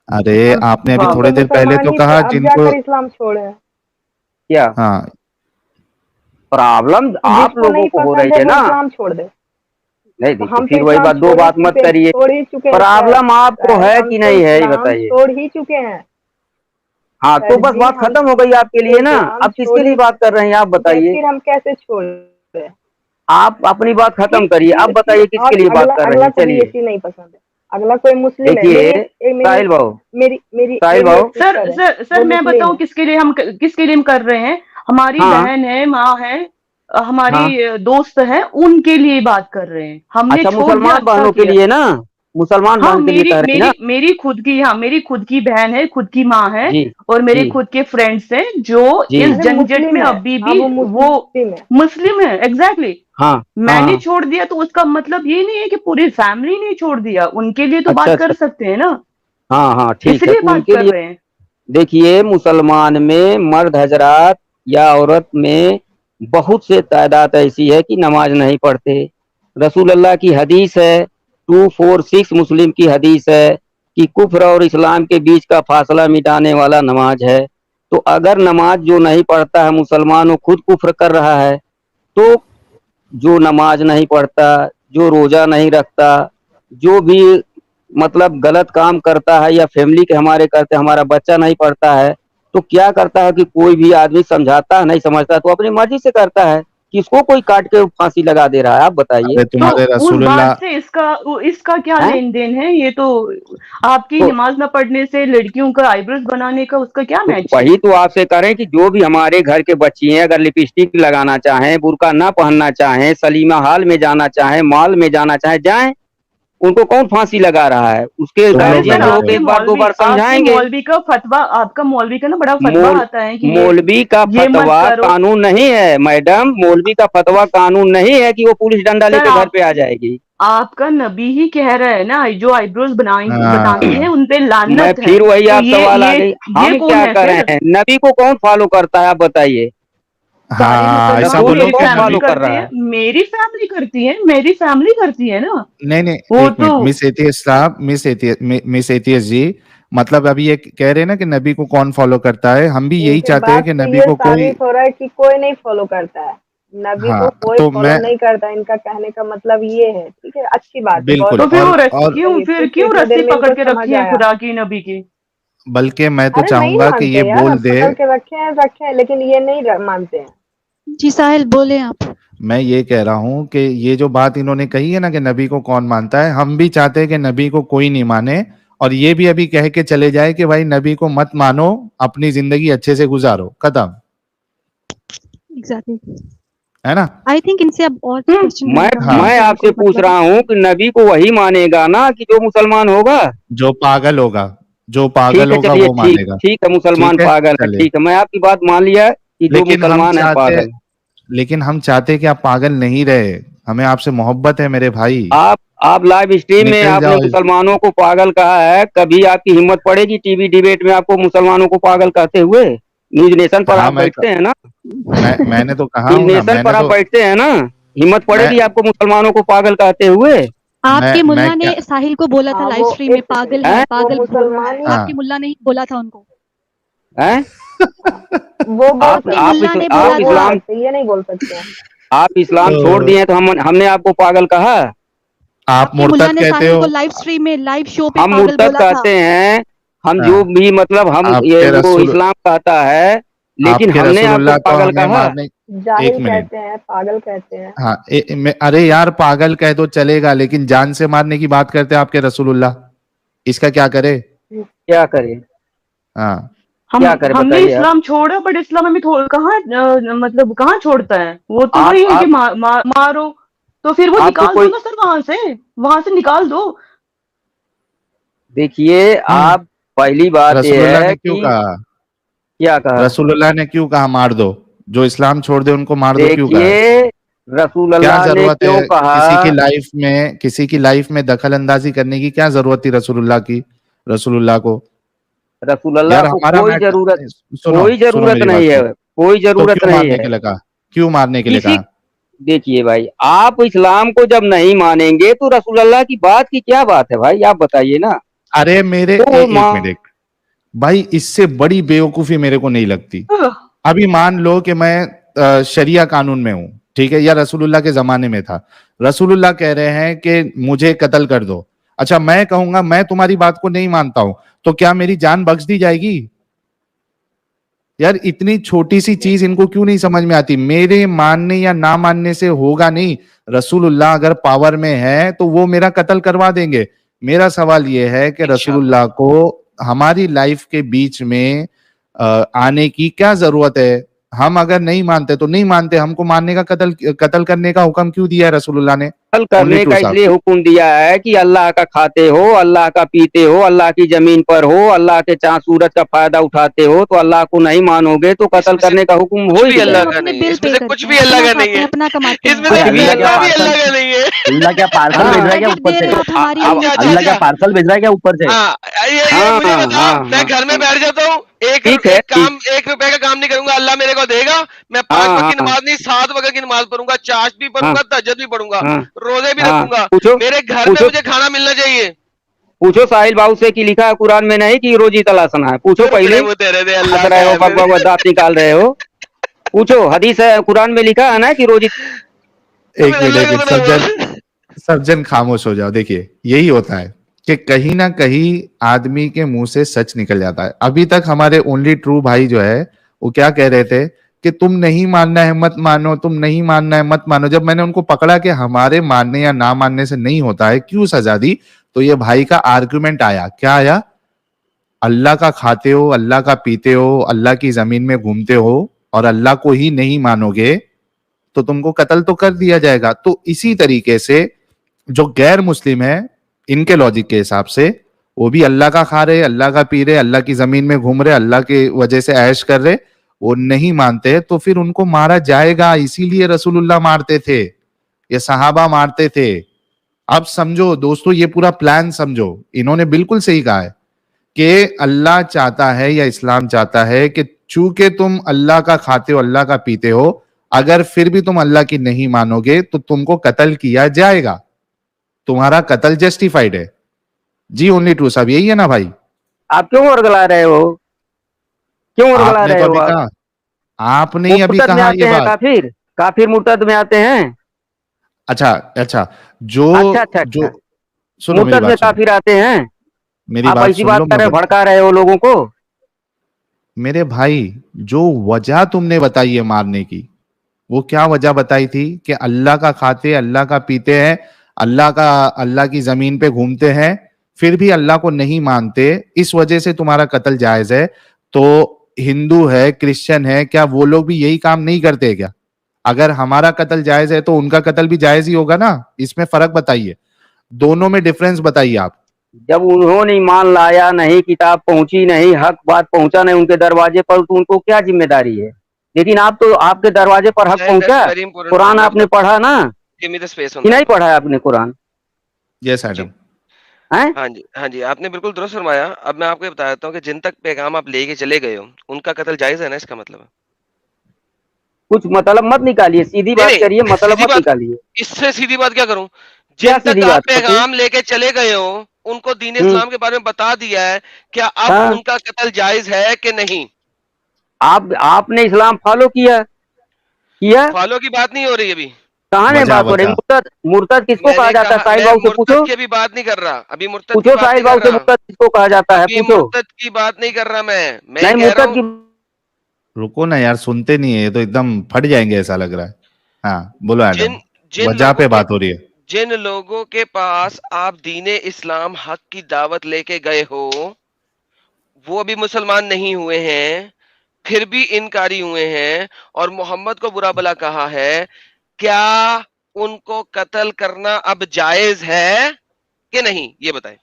अरे आपने अभी हम थोड़ी तो देर पहले मुसलमान तो ही थे, कहा अब जिनको। जाकर इस्लाम छोड़े हैं। क्या हाँ, प्रॉब्लम तो आप जिसको लोगों नहीं को हो रही पसंद है है वो ना? इस्लाम छोड़ दे। नहीं तो देखिए, हम तो फिर वही इस्लाम बात, दो बात मत करिए। छोड़ ही चुके हैं सर। प्रॉब्लम आपको सर है हम कि तो नहीं है, ये इस्लाम बताइए। छोड़ ही चुके हैं। हाँ, तो सर बस जी बात हम खत्म हो गई आपके तो लिए ना। इस्लाम अब किसके छोड़ लिए ही बात कर रहे हैं आप चुके हैं, बताइए? फिर हम कैसे छोड़ रहे हैं? आप अपनी बात खत्म करिए, अब फिर बताइए किसके और लिए बात अगला कर रहे अगला हैं, को भी ये चलिए। चीज नहीं पसंद है। अगला कोई मुस्लिम है, देखिए मेरी साहिल बाबू, मेरी मेरी साहिल मेरी एक बाबू, सिस्टर है, सर वो मैं मुस्लिम बताऊं है। किसके लिए हम कर रहे हैं? हमारी हाँ बहन है, माँ है, हाँ। हमारी दोस्त है, उनके लिए बात कर रहे हैं। हमने अच्छा, छोड़ दिया, मुसलमान अच्छा बहनों के किया। लिए ना, मुसलमान हाँ, बहन के लिए मेरी कह रही ना? मेरी मेरी खुद की, हाँ, मेरी खुद की बहन है, खुद की माँ है, जी और मेरे जी खुद के फ्रेंड्स हैं जो जी। इस अरे झंझट में मुस्लिम है, अभी हाँ भी वो वो मुस्लिम है। मुस्लिम है। एग्जैक्टली। हाँ हाँ मैंने हाँ। छोड़ दिया तो उसका मतलब ये नहीं है कि पूरी फैमिली ने छोड़ दिया, उनके लिए तो अच्छा बात कर अच्छा। सकते हैं ना, हाँ हाँ ठीक है, इसलिए तो बात उनके कर लिए रहे हैं। देखिए, मुसलमान में मर्द हजरात या औरत में बहुत से तादाद ऐसी है कि नमाज नहीं पढ़ते। रसूल अल्लाह की हदीस है, 246 मुस्लिम की हदीस है कि कुफ्र और इस्लाम के बीच का फासला मिटाने वाला नमाज है। तो अगर नमाज जो नहीं पढ़ता है मुसलमान, वो खुद कुफ्र कर रहा है। तो जो नमाज नहीं पढ़ता, जो रोजा नहीं रखता, जो भी मतलब गलत काम करता है या फैमिली के हमारे करते, हमारा बच्चा नहीं पढ़ता है, तो क्या करता है कि कोई भी आदमी समझाता है नहीं समझता तो अपनी मर्जी से करता है, किसको कोई काट के फांसी लगा दे रहा है, आप बताइए। अरे तुम्हारे तो उस रसूलुल्लाह बात से इसका क्या हैं? लेन देन है? ये तो आपकी तो नमाज न पढ़ने से लड़कियों का आईब्रोज बनाने का उसका क्या मैच है? वही तो आपसे करें कि जो भी हमारे घर के बच्ची हैं अगर लिपस्टिक लगाना चाहें, बुर्का ना पहनना चाहें, सलीमा हाल में जाना चाहें, मॉल में जाना चाहें, जाएं। उनको कौन फांसी लगा रहा है? उसके तुम लोग गार्जियन लगाते लोग हो। एक बार दो बार आपके समझाएंगे। मौलवी का फतवा, आपका मौलवी का ना बड़ा फतवा मौल आता है कि मौलवी का ये मत फतवा करो। कानून नहीं है मैडम, मौलवी का फतवा कानून नहीं है कि वो पुलिस डंडा सर लेके घर पे आ जाएगी। आपका नबी ही कह रहा है ना, जो आईब्रोज बनाते हैं हाँ उन पे मैं लानत है। फिर वही तो आप सवाल आ गई, ये हम कौन क्या है कर रहे फिर? हैं? नबी को कौन फॉलो करता है, आप बताइए। सारे हाँ, ऐसा मुसलमान रसूल बोलो को मेरी कौन कि फैमिली नबी, फॉलो कर करते रहा हैं, है? मेरी फैमिली करती है ना। नहीं नहीं, वो एक तो मिनट, मिस एथियस जी, मतलब अभी ये कह रहे हैं ना कि नबी को कौन फॉलो करता है, हम भी यही इनके चाहते हैं बात कि से नबी ये को कोई, साबित हो रहा है कि कोई नहीं फॉलो करता है, नबी हाँ को कोई तो फॉलो मैं, नहीं करता। इनका कहने का मतलब ये है, ठीक है, अच्छी बात है, बहुत बिल्कुल, तो फिर अच्छी वो बात रस है। और क्यों चलिए फिर फिर तो क्यों इतनी रस्सी देर में पकड़ इनको के समझ रखी है आया। खुदा की नबी की? बल्कि मैं तो अरे नहीं चाहूंगा कि मानते ये यार, बोल अब दे, पकड़ के रखे हैं, लेकिन ये नहीं मानते हैं। जी साहिल बोले आप। मैं ये कह रहा हूं कि ये जो बात इन्होंने कही है ना कि नबी को कौन मानता है, हम भी चाहते हैं कि नबी को कोई नहीं माने, और ये भी अभी कह के चले जाए कि भाई नबी को मत मानो, अपनी जिंदगी अच्छे से गुजारो, खत्म, एग्जैक्टली। है ना? आई थिंक इनसे अब और क्वेश्चन मैं करने का हाँ, मैं मुझे आपसे कोई पूछ मतलब रहा हूँ कि नबी को वही मानेगा ना कि जो मुसलमान होगा? जो पागल होगा, जो ठीक पागल है, होगा चलिए, वो ठीक मानेगा। ठीक है, मुसलमान ठीक है, पागल है, चलिए, ठीक है, मैं आपकी बात मान लिया कि जो लेकिन हम मुसलमान है चाहते पागल है। लेकिन हम चाहते कि आप पागल नहीं रहे, हमें आपसे मोहब्बत है मेरे भाई। आप लाइव स्ट्रीम में निकल आपने जाओ मुसलमानों को पागल कहा है, कभी आपकी हिम्मत पड़ेगी टीवी डिबेट में आपको मुसलमानों को पागल कहते हुए? न्यूज नेशन पर हाँ, आप बैठते हैं ना, मैंने तो कहा न्यूज हूं ना, नेशन पर आप बैठते हैं ना, हिम्मत मैं पड़ेगी आपको मुसलमानों को पागल कहते हुए? आपके मैं मुल्ला क्या, ने साहिल को बोला था हाँ लाइव वो स्ट्रीम में, एक पागल सेकंड, है, हैं वो पागल बोल रहा मुसलमान है। ही, हाँ, आपके मुल्ला ने ही बोला था उनको। हैं वो बोल आप आपके सकते आप हैं, मुल्ला ने वो बोला आप बोल था। इस्लाम सकते हैं, ये नहीं बोल सकते हैं। आप इस्लाम छोड़ तो दिए हैं, तो हमने आपको पागल कहा? आप आपके मुल्ला मुर्तद ने कहते साहिल हो, को लाइव स्ट्रीम में, लाइव शो पे हम पागल मुर्तद बोला था। कहते हैं, हम जो हाँ, भी मतलब हम ये आपके वो रसूल इस्लाम कहता है, लेकिन आपके हमने आपको रसूलुल्लाह तो पागल हमें कहा? मारने, एक जाहिल मिनट, कहते हैं, पागल कहते हैं। हाँ, अरे यार पागल कह दो चलेगा, लेकिन जान से मारने की बात करते हैं आपके रसूलुल्लाह, इसका क्या करे? क्या करें? हाँ, क्या करें हमने बताइए आप। इस्लाम छोड़ा, बट इस्लाम हमें कहाँ मतलब कहाँ छोड़ता है? वो तो आप वही है कि आप मारो। तो फिर वो आपसे निकाल दो कोई ना सर, वहां से निकाल दो। देखिए, क्यों? आप पहली बात यह रसूलुल्लाह है ने क्यों कि कहा? क्या कहा? रसूलुल्लाह ने क्यों कहा मार दो? जो इस्लाम छोड़ दे उनको मार दो, क्यों कहा है? देखिए, रसूल क्या अल्लाह ने जरूरत क्यों है कहा? किसी की लाइफ में दखल अंदाजी करने की क्या जरूरत थी रसूलुल्लाह को? रसूल अल्लाह यार को हमारा मैटर, सुनो कोई सुनो जरूरत मेरी बात नहीं है, को, कोई तो जरूरत क्यों नहीं मारने है के लिए कहा? क्यों मारने के लिए किसी। कहा? देखिए भाई, आप इस्लाम को जब नहीं मानेंगे तो रसूल अल्लाह की बात की क्या बात है भाई, आप बताइए ना। अरे मेरे तो वो एक मिनट, भाई इससे बड़ी बेवकूफी मेरे को नहीं लगती। अभी मान लो कि मैं शरिया कानून में हूं, ठीक है, या रसूलुल्लाह के जमाने में था, रसूलुल्लाह कह रहे हैं कि मुझे कत्ल कर दो, अच्छा मैं कहूंगा मैं तुम्हारी बात को नहीं मानता हूं, तो क्या मेरी जान बख्श दी जाएगी? यार इतनी छोटी सी चीज इनको क्यों नहीं समझ में आती? मेरे मानने या ना मानने से होगा नहीं, रसूलुल्लाह अगर पावर में है तो वो मेरा कत्ल करवा देंगे। मेरा सवाल ये है कि रसूलुल्लाह को हमारी लाइफ के बीच में आने की क्या जरूरत है? हम अगर नहीं मानते तो नहीं मानते, हमको मानने का कत्ल करने का हुक्म क्यों दिया है रसूलुल्लाह ने? कत्ल ओनली करने टू का साहब, इसलिए हुक्म दिया है कि अल्लाह का खाते हो, अल्लाह का पीते हो, अल्लाह की जमीन पर हो, अल्लाह के चांद सूरज का फायदा उठाते हो, तो अल्लाह को नहीं मानोगे तो कत्ल इसमें से करने का हुक्म हो कुछ ही भी क्योंकि अल्लाह हम जाएगा। का अपने नहीं है, बिल इसमें पे से करते कुछ हैं, भी अल्लाह अपना का नहीं खाते हैं, है, अपना कमाते हैं, इसमें तो से अपना कुछ अल्लाह देते क्या अल्लाह हैं। भी पार्सल अल्लाह का नहीं है। अल्लाह क्या पार्सल हाँ भेज रहा है क्या क्रेडिट ऊपर दे से? रहे हो आप हमारी अच्छा अच्छा अल्लाह क्या अच्छा, पार्सल भेज रहा है क्या ऊपर से? हाँ, ये हाँ मुझे हाँ बताओ, मैं हाँ घर में हाँ, बैठ जाता हूँ, ठीक है, एक काम, 1 रुपए का काम नहीं करूंगा, अल्लाह मेरे को देगा, मैं 5 हाँ वक्त की हाँ नमाज नहीं 7 वक्त की नमाज पढ़ूंगा, चाश भी हाँ पढ़ूंगा, तहज्जुद भी पढ़ूंगा, हाँ रोजे भी हाँ, रखूंगा, पूछो मेरे घर में पूछो मुझे खाना मिलना चाहिए। पूछो साहिल बाबू से कि लिखा है कुरान में नहीं कि रोजी तलाशना है? पूछो टुकड़े पहले, वो तेरे दे हंस अल्लाह रहे का हो, है बक फिर। बक बक दांत निकाल रहे हो। पूछो, हदीस है, कुरान में लिखा है ना कि रोजी। फिर एक अल्लाह का मिनट, बना हुआ। सज्जन खामोश हो जाओ। देखिए यही होता है, कि कहीं ना कहीं आदमी के मुंह से सच निकल जाता है। अभी तक हमारे ओनली ट्रू भाई जो है वो क्या कह रहे थे कि तुम नहीं मानना है मत मानो, तुम नहीं मानना है मत मानो। जब मैंने उनको पकड़ा कि हमारे मानने या ना मानने से नहीं होता है, क्यों सजा दी, तो ये भाई का आर्गुमेंट आया। क्या आया? अल्लाह का खाते हो, अल्लाह का पीते हो, अल्लाह की जमीन में घूमते हो और अल्लाह को ही नहीं मानोगे तो तुमको कत्ल तो कर दिया जाएगा। तो इसी तरीके से जो गैर मुस्लिम है, इनके लॉजिक के हिसाब से वो भी अल्लाह का खा रहे, अल्लाह का पी रहे, अल्लाह की जमीन में घूम रहे, अल्लाह की वजह से ऐश कर रहे, वो नहीं मानते तो फिर उनको मारा जाएगा। इसीलिए रसूलुल्लाह मारते थे, ये सहाबा मारते थे। अब समझो दोस्तों, ये पूरा प्लान समझो। इन्होंने बिल्कुल सही कहा है कि अल्लाह चाहता है या इस्लाम चाहता है कि चूंकि तुम अल्लाह का खाते हो, अल्लाह का पीते हो, अगर फिर भी तुम अल्लाह की नहीं मानोगे तो तुमको कत्ल किया जाएगा, तुम्हारा कत्ल जस्टिफाइड है। जी ओनली ट्रू साहब, यही है ना भाई? आप क्यों वर्गला रहे हो? क्यों वर्गला आपने रहे तो हो अभी आप? कहा, आपने वो ही अभी मुर्तद में कहा आते ये हैं बात। काफिर, काफिर मुर्तद में आते हैं। अच्छा अच्छा, जो अच्छा अच्छा जो अच्छा, सुनो मेरी मुर्तद में बात सुनो, काफिर आते हैं। मेरी आप बात ऐसी सुन बात लो, कर मैं रहे हो, बता। भड़का रहे हो लोगों को। मेरे भाई, जो वजह तुमने बताई है मारने की, वो क्या वजह बताई थी कि अल्लाह का खाते, अल्लाह का पीते हैं, अल्लाह की जमीन पे घूमते हैं, फिर भी अल्लाह को नहीं मानते, इस वजह से तुम्हारा कत्ल जायज है। तो हिंदू है, क्रिश्चियन है, क्या वो लोग भी यही काम नहीं करते क्या? अगर हमारा कत्ल जायज है तो उनका कत्ल भी जायज ही होगा ना। इसमें फर्क बताइए, दोनों में डिफरेंस बताइए आप। जब उन्होंने ईमान लाया नहीं, किताब पहुंची नहीं, हक बात पहुंचा नहीं उनके दरवाजे पर, तो उनको क्या जिम्मेदारी है? लेकिन आप तो, आपके दरवाजे पर हक Sahil, that's पहुंचा। very important Quran point. आपने पढ़ा ना Give me the space on कि that नहीं one. पढ़ा है आपने कुरान? यस जी, एडम। हैं? हाँ जी, आपने बिल्कुल दुरुस्त फरमाया। अब मैं आपको ये बता देता हूँ कि जिन तक पैगाम आप लेके चले गए हो, उनका कत्ल जायज़ है ना, इसका मतलब है। कुछ मतलब मत निकालिए, सीधी नहीं, बात करिए, नहीं, मतलब सीधी मत बात, निकालिए। इससे सीधी बात क्या करूँ? क्या जिन तक सीधी आप बात होती? पैगाम लेके चले गए हो, उनको दीन हम्म। इस्लाम के बारे में बता दिया है, क्या अब हाँ, उनका कत्ल जायज़ है कि नहीं? आपने इस्लाम फॉलो किया किया? फॉलो की बात नहीं हो रही अभी। कहाँ में वजह बात हो रही? वजह मुर्तद, मुर्तद किसको कहा मैंने जाता है? कहा साहिल मैं बाबू से मुर्तद पूछो, की अभी बात नहीं कर रहा। अभी मुर्तद की पूछो बात साहिल नहीं कर बाबू से, रहा। मुर्तद किसको कहा जाता है? अभी पूछो। मुर्तद की बात नहीं कर रहा मैं नहीं, कह रहा मुर्तद हूँ की। रुको ना यार, सुनते नहीं है, ये तो एकदम फट जाएंगे ऐसा लग रहा है। हाँ बोलो एडम, जिन जिन वजह लोगों पे के बात हो रही है। जिन लोगों के पास आप दीने इस्लाम हक की दावत लेके गए हो, वो अभी मुसलमान नहीं हुए हैं, फिर भी इनकारी हुए हैं और मोहम्मद को बुरा भला कहा है, क्या उनको कत्ल करना अब जायज है कि नहीं? ये बताएं।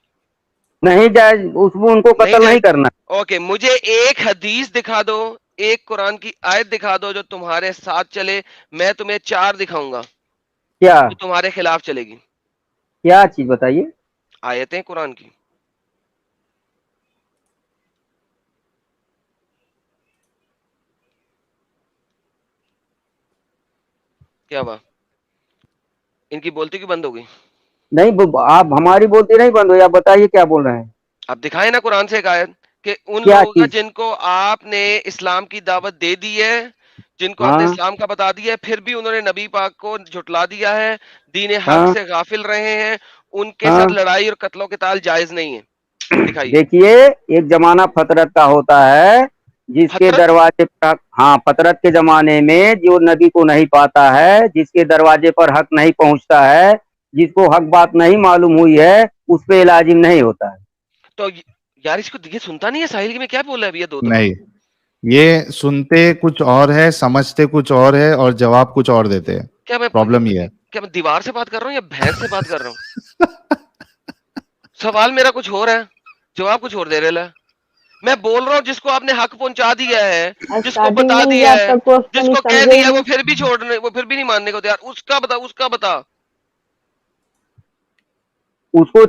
नहीं जायज, उसमें उनको नहीं कत्ल नहीं जायज। करना। ओके, मुझे एक हदीस दिखा दो, एक कुरान की आयत दिखा दो जो तुम्हारे साथ चले। मैं तुम्हें 4 दिखाऊंगा क्या? जो तुम्हारे खिलाफ चलेगी। क्या चीज बताइए? आयतें कुरान की। क्या हुआ? इनकी बोलती क्यों बंद हो गई? नहीं, आप हमारी बोलती नहीं बंद हुई, आप बताइए क्या बोल रहे हैं? आप दिखाए ना कुरान से एक आयत कि उन क्या लोगों का चीज? जिनको आपने इस्लाम की दावत दे दी है, जिनको आपने हाँ इस्लाम का बता दिया है, फिर भी उन्होंने नबी पाक को झुटला दिया है, दीन हक हाँ से गाफिल रहे हैं, उनके साथ हाँ। लड़ाई और कत्लो क़िताल जायज नहीं है। दिखाइए। देखिए, एक जमाना फतरत का होता है, जिसके फतरत। दरवाजे पर, हाँ, फतरत के जमाने में जो नबी को नहीं पाता है, जिसके दरवाजे पर हक नहीं पहुंचता है, जिसको हक बात नहीं मालूम हुई है, उस पे लाजिम नहीं होता है। तो यार इसको ये सुनता नहीं है साहिल की मैं क्या बोल रहा है अभी ये 2 दफा। नहीं, ये सुनते कुछ और है, समझते कुछ और है और जवाब कुछ और देते हैं। क्या मैं प्रॉब्लम ये है। क्या मैं दीवार से बात कर रहा हूँ या भैंस से बात कर रहा हूँ? सवाल मेरा कुछ और है, जवाब कुछ और दे रहे है। मैं बोल रहा हूँ जिसको आपने हक पहुंचा दिया है, जिसको स्टार्टिंग बता में ही दिया है, आपका क्वेश्चन ही जिसको कह समझे ही दिया, वो नहीं। फिर भी छोड़ने, वो फिर भी नहीं मानने को तैयार, उसका बता, उसका बता। उसको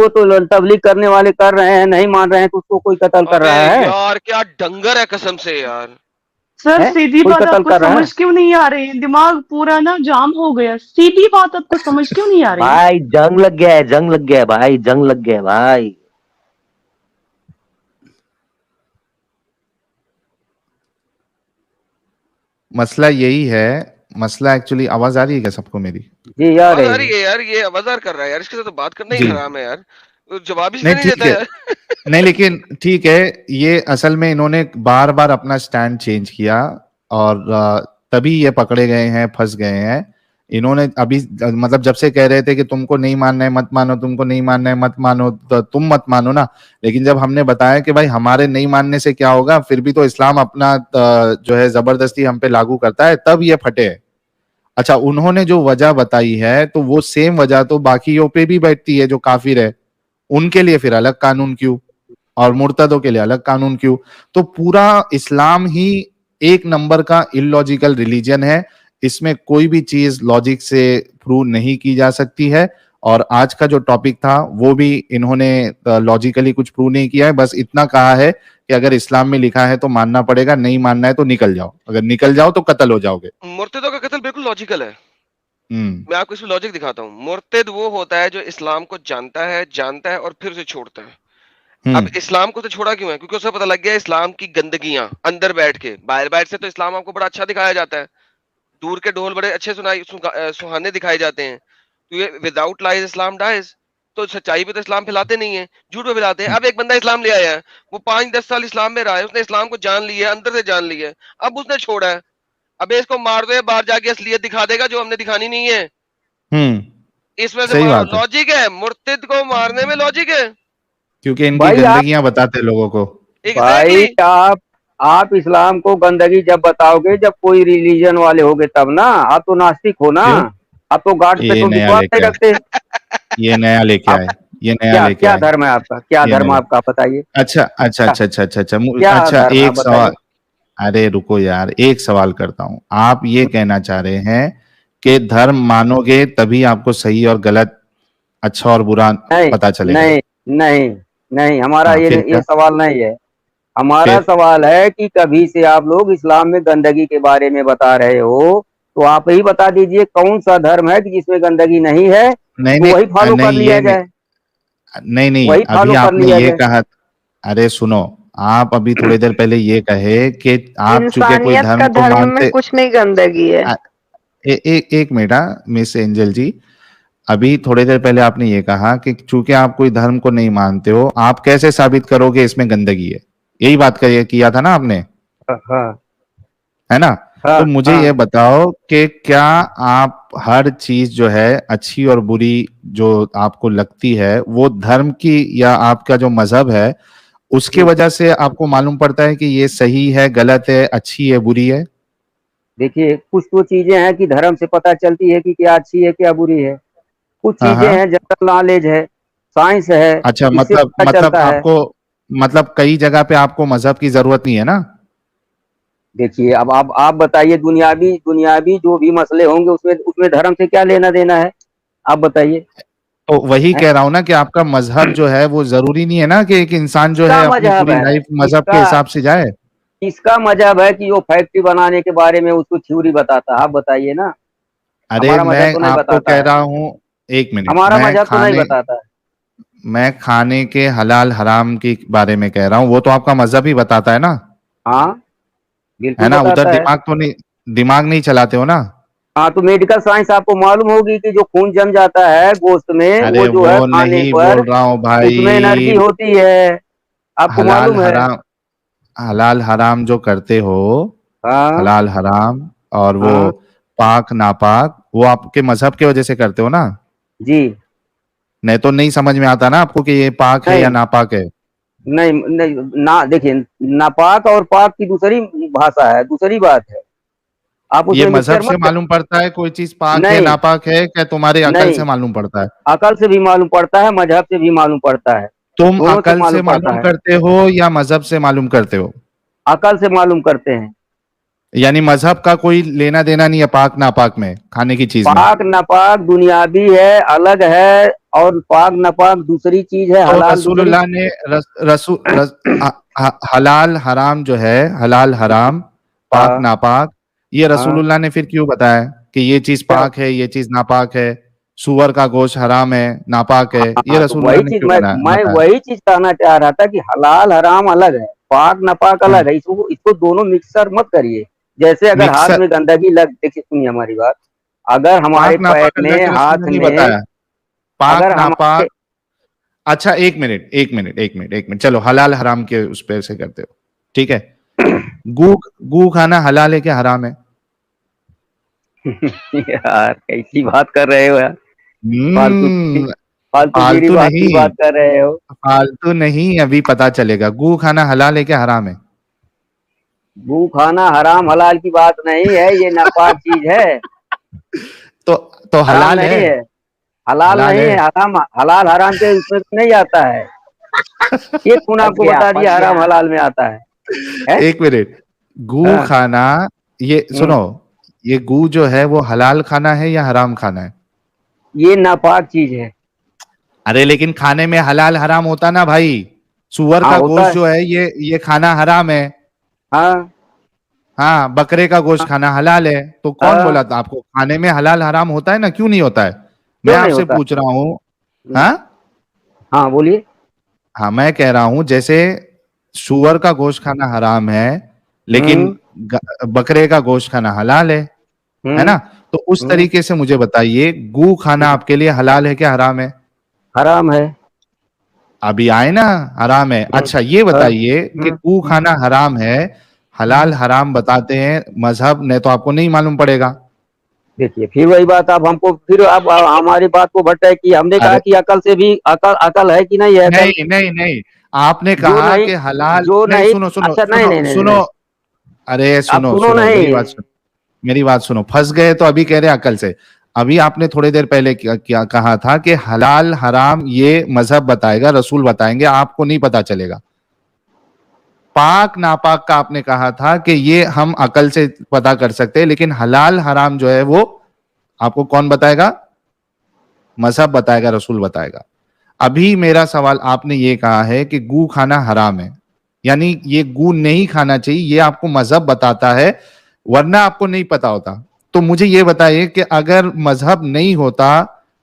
तो तबलीग करने वाले कर रहे हैं, नहीं मान रहे हैं तो उसको कोई कत्ल कर अबे रहा है? यार क्या डंगर है कसम से यार। सर हैं? सीधी कोई बात कत्ल आपको कर रहा है? समझ क्यों नहीं आ रही है? दिमाग पूरा ना जाम हो गया। सीधी बात आपको समझ क्यों नहीं आ रही है? भाई जंग लग गया है, जंग लग गया है भाई, जंग लग गया है भाई। मसला यही है, मसला एक्चुअली, आवाज आ रही है क्या सबको मेरी? जी यार आवाज आ रही है यार, ये आवाजार कर रहा है यार, इसके साथ तो बात करना ही जी हराम है यार। जवाब ही नहीं नहीं ठीक देता है, यार। नहीं लेकिन ठीक है, ये असल में इन्होंने बार बार अपना स्टैंड चेंज किया और तभी ये पकड़े गए हैं, फंस गए हैं। इन्होंने अभी मतलब जब से कह रहे थे कि तुमको नहीं मानना है मत मानो, तुमको नहीं मानना है मत मानो, तो तुम मत मानो ना। लेकिन जब हमने बताया कि भाई हमारे नहीं मानने से क्या होगा, फिर भी तो इस्लाम अपना जो है जबरदस्ती हम पे लागू करता है, तब ये फटे हैं। अच्छा, उन्होंने जो वजह बताई है तो वो सेम वजह तो बाकियों पे भी बैठती है जो काफिर है, उनके लिए फिर अलग कानून क्यों, और मुर्तदों के लिए अलग कानून क्यों? तो पूरा इस्लाम ही एक नंबर का इलॉजिकल रिलीजन है। इसमें कोई भी चीज लॉजिक से प्रूव नहीं की जा सकती है। और आज का जो टॉपिक था वो भी इन्होंने लॉजिकली कुछ प्रूव नहीं किया है, बस इतना कहा है कि अगर इस्लाम में लिखा है तो मानना पड़ेगा, नहीं मानना है तो निकल जाओ, अगर निकल जाओ तो कत्ल हो जाओगे। मुर्तदों का कत्ल बिल्कुल लॉजिकल है। हम्म मैं आपको इसमें लॉजिक दिखाता हूँ। मुर्तद वो होता है जो इस्लाम को जानता है और फिर उसे छोड़ता है। अब हम्म इस्लाम को तो छोड़ा क्यों है? क्योंकि उसे पता लग गया इस्लाम की गंदगियां अंदर बैठ के। बाहर बैठ से तो इस्लाम आपको बड़ा अच्छा दिखाया जाता है, दूर के ढोल बड़े अच्छे सुहाने दिखाए जाते हैं। तो ये विदाउट लाइज इस्लाम डाइज। तो सच्चाई पे तो इस्लाम फैलाते नहीं है, झूठ पे फैलाते हैं। अब एक बंदा इस्लाम ले आया है, वो 5-10 साल इस्लाम में रहा है, उसने इस्लाम को जान लिया है, अंदर से जान लिया है, अब उसने छोड़ा है। अबे इसको मार दो, बाहर जाके असलियत दिखा देगा जो हमने दिखानी नहीं है। इसमें से सही मारो, बात है, लॉजिक है, मुर्तिद को मारने में लॉजिक है। क्योंकि इनकी भाई आप गंदगियां बताते हैं लोगों को। भाई एग्जैक्टली। आप इस्लाम को गंदगी जब बताओगे, जब कोई रिलीजन वाले होगे तब ना। आप तो नास्तिक हो ना, क्यों? आप तो गॉड पे ये तो नया विश्वास नहीं लेके आए, रखते। ये नया लेके आप आए, ये नया क्या लेके क्या आए, धर्म है आपका? क्या ये धर्म नया। आपका बताइए? अच्छा अच्छा क्या अच्छा अच्छा अच्छा अच्छा क्या अच्छा, धर्म है एक बताइए? सवाल। अरे रुको यार, एक सवाल करता हूं। आप ये कहना चाह रहे हैं कि धर्म मानोगे तभी आपको सही और गलत, अच्छा और बुरा नहीं पता चलेगा? नहीं नहीं नहीं, हमारा हाँ फिर ये क्या? सवाल नहीं है। हमारा फिर सवाल है कि कभी से आप लोग इस्लाम में गंदगी के बारे में बता रहे हो, तो आप ही बता दीजिए कौन सा धर्म है कि जिसमें गंदगी नहीं है, नहीं तो वही नहीं फॉलो कर नहीं, लिया ये नहीं, जाए। नहीं नहीं, वही अभी फॉलो कर आपने लिया ये जाए। कहा। अरे सुनो, आप अभी थोड़ी देर पहले ये कहे कि आप चूंकि कोई इंसानियत का धर्म को धर्म में मानते। कुछ नहीं गंदगी है। एक मिनट, मिस एंजल जी, अभी थोड़ी देर पहले आपने ये कहा कि चूंकि आप कोई धर्म को नहीं मानते हो, आप कैसे साबित करोगे इसमें गंदगी है? यही बात किया था ना आपने, हाँ है ना? हाँ तो मुझे हाँ। ये बताओ कि क्या आप हर चीज जो है अच्छी और बुरी जो आपको लगती है वो धर्म की या आपका जो मजहब है उसके वजह से आपको मालूम पड़ता है कि ये सही है, गलत है, अच्छी है, बुरी है? देखिए, कुछ तो चीजें हैं कि धर्म से पता चलती है कि क्या अच्छी है क्या बुरी है। कुछ हाँ चीजें हाँ। हैं, जनरल नॉलेज है, साइंस है, अच्छा, इससे पता मतलब चलता है। आपको, मतलब कई जगह पे आपको मजहब की जरूरत नहीं है ना? देखिए, अब आप बताइए, दुनियावी दुनियावी जो भी मसले होंगे उसमें उसमें धर्म से क्या लेना देना है? आप बताइए। तो वही हैं? कह रहा हूं ना कि आपका मजहब जो है वो जरूरी नहीं है ना कि एक इंसान जो इसका है अपनी मजहब पूरी है, लाइफ मजहब के इसका हिसाब से जाए। इसका मजहब है कि वो फैक्ट्री बनाने के बारे में उसको थ्योरी बताता है। आप बताइए ना। अरे हमारा मैं मजहब तो नहीं आपको बताता कह है। रहा हूँ, एक मिनट, हमारा मजहब तो नहीं बताता है। मैं खाने के हलाल हराम के बारे में कह रहा हूँ, वो तो आपका मजहब ही बताता है ना? हाँ, है बिल्कुल ना? उधर बताता है। दिमाग नहीं चलाते हो ना? हाँ, तो मेडिकल साइंस आपको मालूम होगी कि जो खून जम जाता है गोश्त में, वो अरे जो वो है खाने नहीं पर बोल रहा हूँ उसमें एनर्जी भाई। होती है। आपको हलाल मालूम है? हराम, हलाल हराम जो करते हो, हाँ हलाल हराम और वो हाँ पाक नापाक, वो आपके मजहब की वजह से करते हो ना? जी। नहीं तो नहीं समझ में आता ना आपको कि ये पाक है या नहीं नापाक है? नहीं नहीं, ना देखिए, नापाक और पाक की दूसरी भाषा है, दूसरी बात है। आप ये उसमें मजहब मिक्सचर से मत कर। मालूम पड़ता है कोई चीज पाक है नहीं नापाक है, क्या तुम्हारे अकल नहीं, से मालूम पड़ता है? अकल से भी मालूम पड़ता है, मजहब से भी मालूम पड़ता है, तुम दोनों से अकल मालूम से पड़ता मालूम है। करते हो या मजहब से मालूम करते हो? अकल से मालूम करते हैं। यानी मजहब का कोई लेना देना नहीं है पाक नापाक में, खाने की चीज में? पाक नापाक दुनियावी है, अलग है, और पाक नापाक दूसरी चीज है, तो हलाल दूसरी। रसूलुल्लाह ने रस, रसू रस, हलाल हराम जो है, हलाल हराम, पाक हाँ नापाक, ये हाँ। रसूलुल्लाह ने फिर क्यों बताया कि ये चीज क्या? पाक है, ये चीज नापाक है? सुअर का गोश्त हराम है, नापाक है, ये हाँ, तो रसूलुल्लाह वही ने चीज क्यों मैं बताया? वही चीज कहना चाह रहा था कि हलाल हराम अलग है, पाक नापाक हाँ, अलग है। इसको इसको दोनों मिक्सर मत करिए। जैसे अगर हाथ मिक्सर, में गंदगी लग, देखिए सुनिए हमारी बात। अगर हमारे पाक पैर नापाक अल्लाह में, के रसूल हाथ ने नहीं में, बताया। पाक अगर हमारे, नापाक, अच्छा एक मिनट, चलो हलाल हराम के उस पे से करते हो, ठीक है। गू गू खाना हलाल है क्या हराम है? यार कैसी बात कर रहे हो यार, फालतू हम्म, फालतूगिरी फालतू बात की नहीं, बात कर रहे हो। फालतू नहीं, अभी पता चलेगा। गू खाना हलाल है क्या हराम है? गू खाना हराम हलाल की बात नहीं है, ये नापाक चीज है, तो तो हराम हलाल नहीं है, है, हलाल हलाल नहीं है। है, हराम हलाल हराम के उसमें तो नहीं आता है। ये कौन आपको बता दिया हराम हलाल में आता है? एक मिनट, गू हाँ, खाना, ये हम्म, सुनो, ये गू जो है वो हलाल खाना है या हराम खाना है? ये नापाक चीज है। अरे लेकिन खाने में हलाल हराम होता ना भाई। सुअर हाँ का होता गोश्त है। जो है ये खाना हराम है। हाँ हाँ, बकरे का गोश्त खाना हलाल है। तो कौन हाँ, बोला था आपको? खाने में हलाल हराम होता है ना, क्यों नहीं होता है? मैं क्यों नहीं आपसे होता? पूछ रहा हूँ। हम्म, हाँ हाँ बोलिए। हाँ, मैं कह रहा हूँ जैसे सुअर का गोश्त खाना हराम है, लेकिन हम्म बकरे का गोश्त खाना हलाल है हम्म ना? तो उस हम्म तरीके से मुझे बताइए, गू खाना हम्म, आपके लिए हलाल है क्या हराम है? हराम है। अभी आए ना, हराम है। हम्म, अच्छा ये हाँ, बताइए कि गू खाना हराम है, हलाल हराम बताते हैं मजहब ने, तो आपको नहीं मालूम पड़ेगा। देखिए फिर वही बात, आप हमको फिर आप हमारी बात को भट्टाए कि हमने कहा अरे कि अकल से भी अकल अकल है कि नहीं है अकल? नहीं नहीं नहीं, आपने जो कहा नहीं, कि हलाल जो नहीं, नहीं, सुनो सुनो अच्छा नहीं सुनो नहीं नहीं सुनो, नहीं, अरे आप सुनो सुनो सुनो, मेरी नहीं। बात सुनो, मेरी बात सुनो, फंस गए तो अभी कह रहे हैं अकल से। अभी आपने थोड़ी देर पहले क्या कहा था कि हलाल हराम ये मजहब बताएगा, रसूल बताएंगे, आपको नहीं पता चलेगा। पाक नापाक का आपने कहा था कि ये हम अकल से पता कर सकते हैं, लेकिन हलाल हराम जो है वो आपको कौन बताएगा? मजहब बताएगा, रसूल बताएगा। अभी मेरा सवाल, आपने ये कहा है कि गू खाना हराम है, यानी ये गू नहीं खाना चाहिए, ये आपको मजहब बताता है, वरना आपको नहीं पता होता। तो मुझे ये बताइए कि अगर मजहब नहीं होता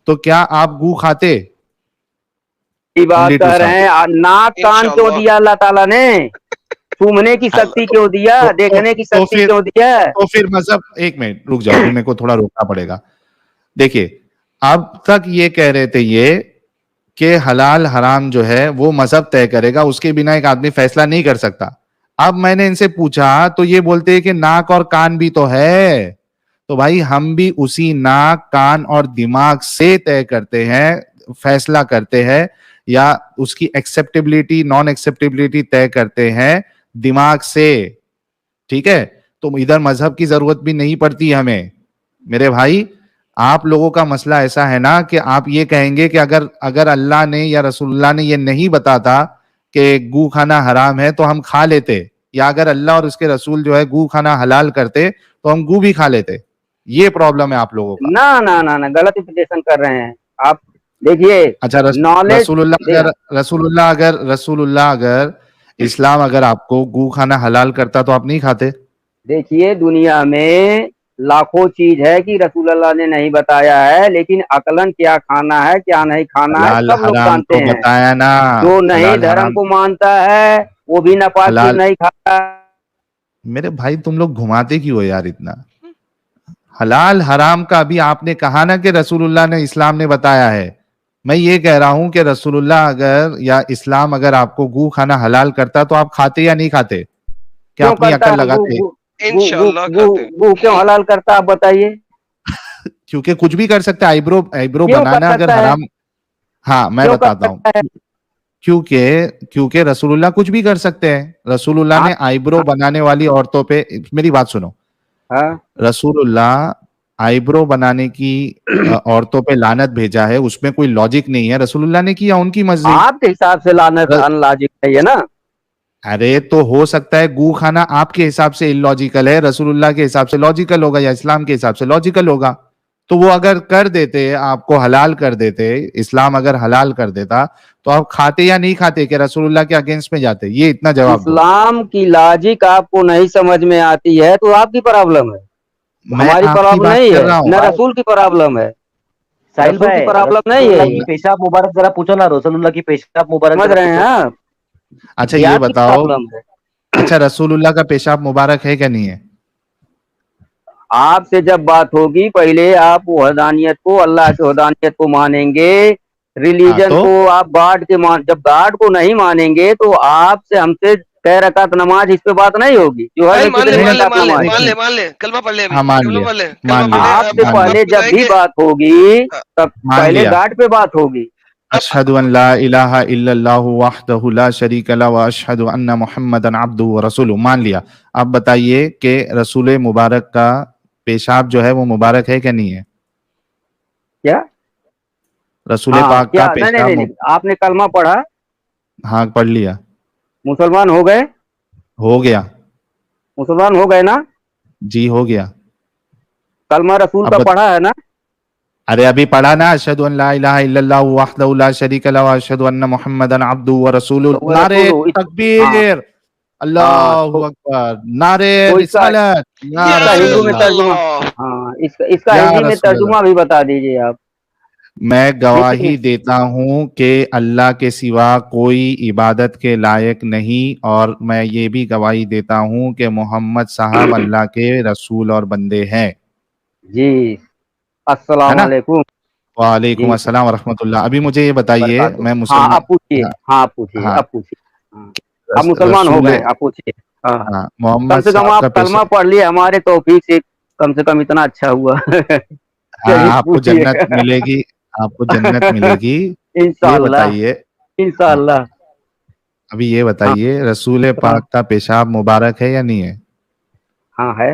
तो क्या आप गू खाते? की बात ओनली टू कर रहे साहब। हैं, नाक कान क्यों इंशाल्लाह। दिया अल्लाह ताला ने? सूंघने की शक्ति क्यों दिया? देखने की तो शक्ति फिर क्यों दिया? तो फिर मजहब, एक मिनट रुक जाओ, अभी मेरे को थोड़ा रोकना पड़ेगा। देखिए, अब तक ये कह रहे थे ये कि हलाल हराम जो है वो मजहब तय करेगा, उसके बिना एक आदमी फैसला नहीं कर सकता। अब मैंने इनसे पूछा तो ये बोलते हैं कि नाक और कान भी तो है। तो भाई हम भी उसी नाक कान और दिमाग से तय करते हैं, फैसला करते हैं, या उसकी एक्सेप्टेबिलिटी नॉन एक्सेप्टेबिलिटी तय करते हैं दिमाग से, ठीक है? तो इधर मजहब की जरूरत भी नहीं पड़ती हमें। मेरे भाई, आप लोगों का मसला ऐसा है ना कि आप ये कहेंगे कि अगर अगर अल्लाह ने या रसूलुल्लाह ने ये नहीं बताता कि गू खाना हराम है तो हम खा लेते, या अगर अल्लाह और उसके रसूल जो है गू खाना हलाल करते तो हम गू भी खा लेते। ये प्रॉब्लम है आप लोगों का। ना ना ना ना, गलत इंप्लीकेशन कर रहे हैं आप। देखिए, अच्छा, नॉलेज रसूलुल्लाह अगर इस्लाम अगर आपको गू खाना हलाल करता तो आप नहीं खाते? देखिए, दुनिया में लाखों चीज है कि रसूलुल्लाह ने नहीं बताया है, लेकिन अकलन क्या खाना है क्या नहीं खाना है हलाल सब लोग हराम जानते तो हैं। बताया ना। जो नहीं हलाल धर्म हराम, को मानता है वो भी नापाक चीज हलाल, नहीं खाता। मेरे भाई तुम लोग घुमाते क्यों हो यार इतना? हलाल हराम का अभी आपने कहा ना कि रसूलुल्लाह ने इस्लाम ने बताया है। मैं ये कह रहा हूं कि रसूलुल्लाह अगर या इस्लाम अगर आपको गू खाना हलाल करता तो आप खाते या नहीं खाते? क्या क्यों अपनी करता अकल है? गु लगाते? गु गु गु इंशाल्लाह गु खाते। गु क्यों हलाल करता है, आप बताइए? क्योंकि कुछ भी कर सकते हैं, आईब्रो आईब्रो क्यों कर बनाना अगर सकता है? हराम। हाँ मैं क्यों कर बताता हूँ। सकता है? क्योंकि क्योंकि रसूलुल्लाह कुछ भी कर सकते हैं। रसूलुल्लाह हाँ ने आईब्रो बनाने वाली औरतों पे, मेरी बात सुनो, हाँ, रसूलुल्लाह आईब्रो बनाने की औरतों पे लानत भेजा है, उसमें कोई लॉजिक नहीं है, रसूलुल्लाह ने किया, उनकी मर्जी। आपके हिसाब से लानत र- अनलॉजिक है ये ना? अरे तो हो सकता है गू खाना आपके हिसाब से इलॉजिकल है, रसूलुल्लाह के हिसाब से लॉजिकल होगा, या इस्लाम के हिसाब से लॉजिकल होगा। तो वो अगर कर देते, आपको हलाल कर देते, इस्लाम अगर हलाल कर देता, तो आप खाते या नहीं खाते, कि रसूलुल्लाह के अगेंस्ट में जाते? ये इतना जवाब दो। इस्लाम की लॉजिक आपको नहीं समझ में आती है तो आपकी प्रॉब्लम है, मैं हमारी आपकी प्रॉब्लम बात नहीं कर है, रहा हूँ। न रसूल की प्रॉब्लम है। साहिल रसूल की भाई, प्रॉब्लम नहीं है रसूलुल्लाह की ये, पेशाब मुबारक जरा पूछो ना, रसूलुल्लाह की पेशाब मुबारक समझ जरा रहे हैं पूछो। आप? अच्छा ये ये आपकी बताओ, प्रॉब्लम है। अच्छा रसूलुल्लाह का पेशाब मुबारक है क्या नहीं है? आपसे जब बात होगी पहले आप वहदानियत को, अल्लाह की वहदानियत को मानेंगे, रिलीजन तो को आप गॉड के जब गॉड को नहीं मानेंगे तो आपसे हमसे 6 रकात नमाज इस पे बात नहीं होगी जो है भाई मैं कितने रकात नमाज देखिए, मान ले कलमा पढ़ ले अभी हाँ मान कलमा लिया, पढ़ ले मान लिया, आपसे मान पहले लिया, जब भी बात होगी तब मान पहले लिया। गॉड पे बात होगी। अशहदु अन ला इलाहा इल्लल्लाहु वहदहु ला शरीका ला व अशहदु अन्ना मुहम्मदन अब्दुहु व रसूलुहु। मान लिया। अब बताइए कि रसूल मुबारक का पेशाब जो है वो मुबारक है क्या नहीं है? क्या? रसूल हाँ पाक क्या? का नहीं नहीं पेशाब नहीं नहीं, आपने कलमा पढ़ा, हाँ पढ़ लिया, मुसलमान हो गए, हो गया मुसलमान हो गए ना? जी, हो गया। कलमा रसूल अब का पढ़ा है ना? अरे अभी पढ़ा ना, अशहदु अन ला इलाहा इल्लल्लाहु वहदहु ला शरीका ला व अशहदु अन्ना मुहम्मदन अब्दुहु व रसूलुहु। तो वो नारे रसूल हाँ तकबीर, हाँ अल्लाहु अकबर, नारे तो इसका रिसालत, या या इसका हिंदू में रसूलल्लाह, तर्जुमा, अल्लाह हाँ इसका या हिंदी में रसूलल्लाह। तर्जुमा भी बता दीजिए आप। मैं हिंदी में गवाही देता हूँ कि अल्लाह के सिवा कोई इबादत के लायक नहीं, और मैं ये भी गवाही देता हूँ कि मोहम्मद साहब अल्लाह के रसूल और बंदे हैं। जी, है अस्सलाम ना? वालेकुम। वालेकुम जी अस्सलाम वरहमतुल्लाह। अभी मुझे ये बताइए, बरकातहू। मैं हाँ मुसलमान, आप पूछिए, हाँ, हाँ आप पूछिए, हाँ, आप पूछिए। हाँ, आप मुसलमान हो रसूल, गए, आप पूछिए। हाँ हाँ, कम मोहम्मद से कम साहब का आप पेशा, कलमा पढ़ लिए, हमारे तौफीक से कम से कम इतना अच्छा हुआ। हाँ चलिए आपको पूछिए। जन्नत मिलेगी, आपको जन्नत मिलेगी। ये इंशाअल्लाह, बताइए, हाँ, इंशाअल्लाह। अभी ये हाँ बताइए, रसूल हाँ पाक का पेशाब मुबारक है या नहीं है? हाँ है।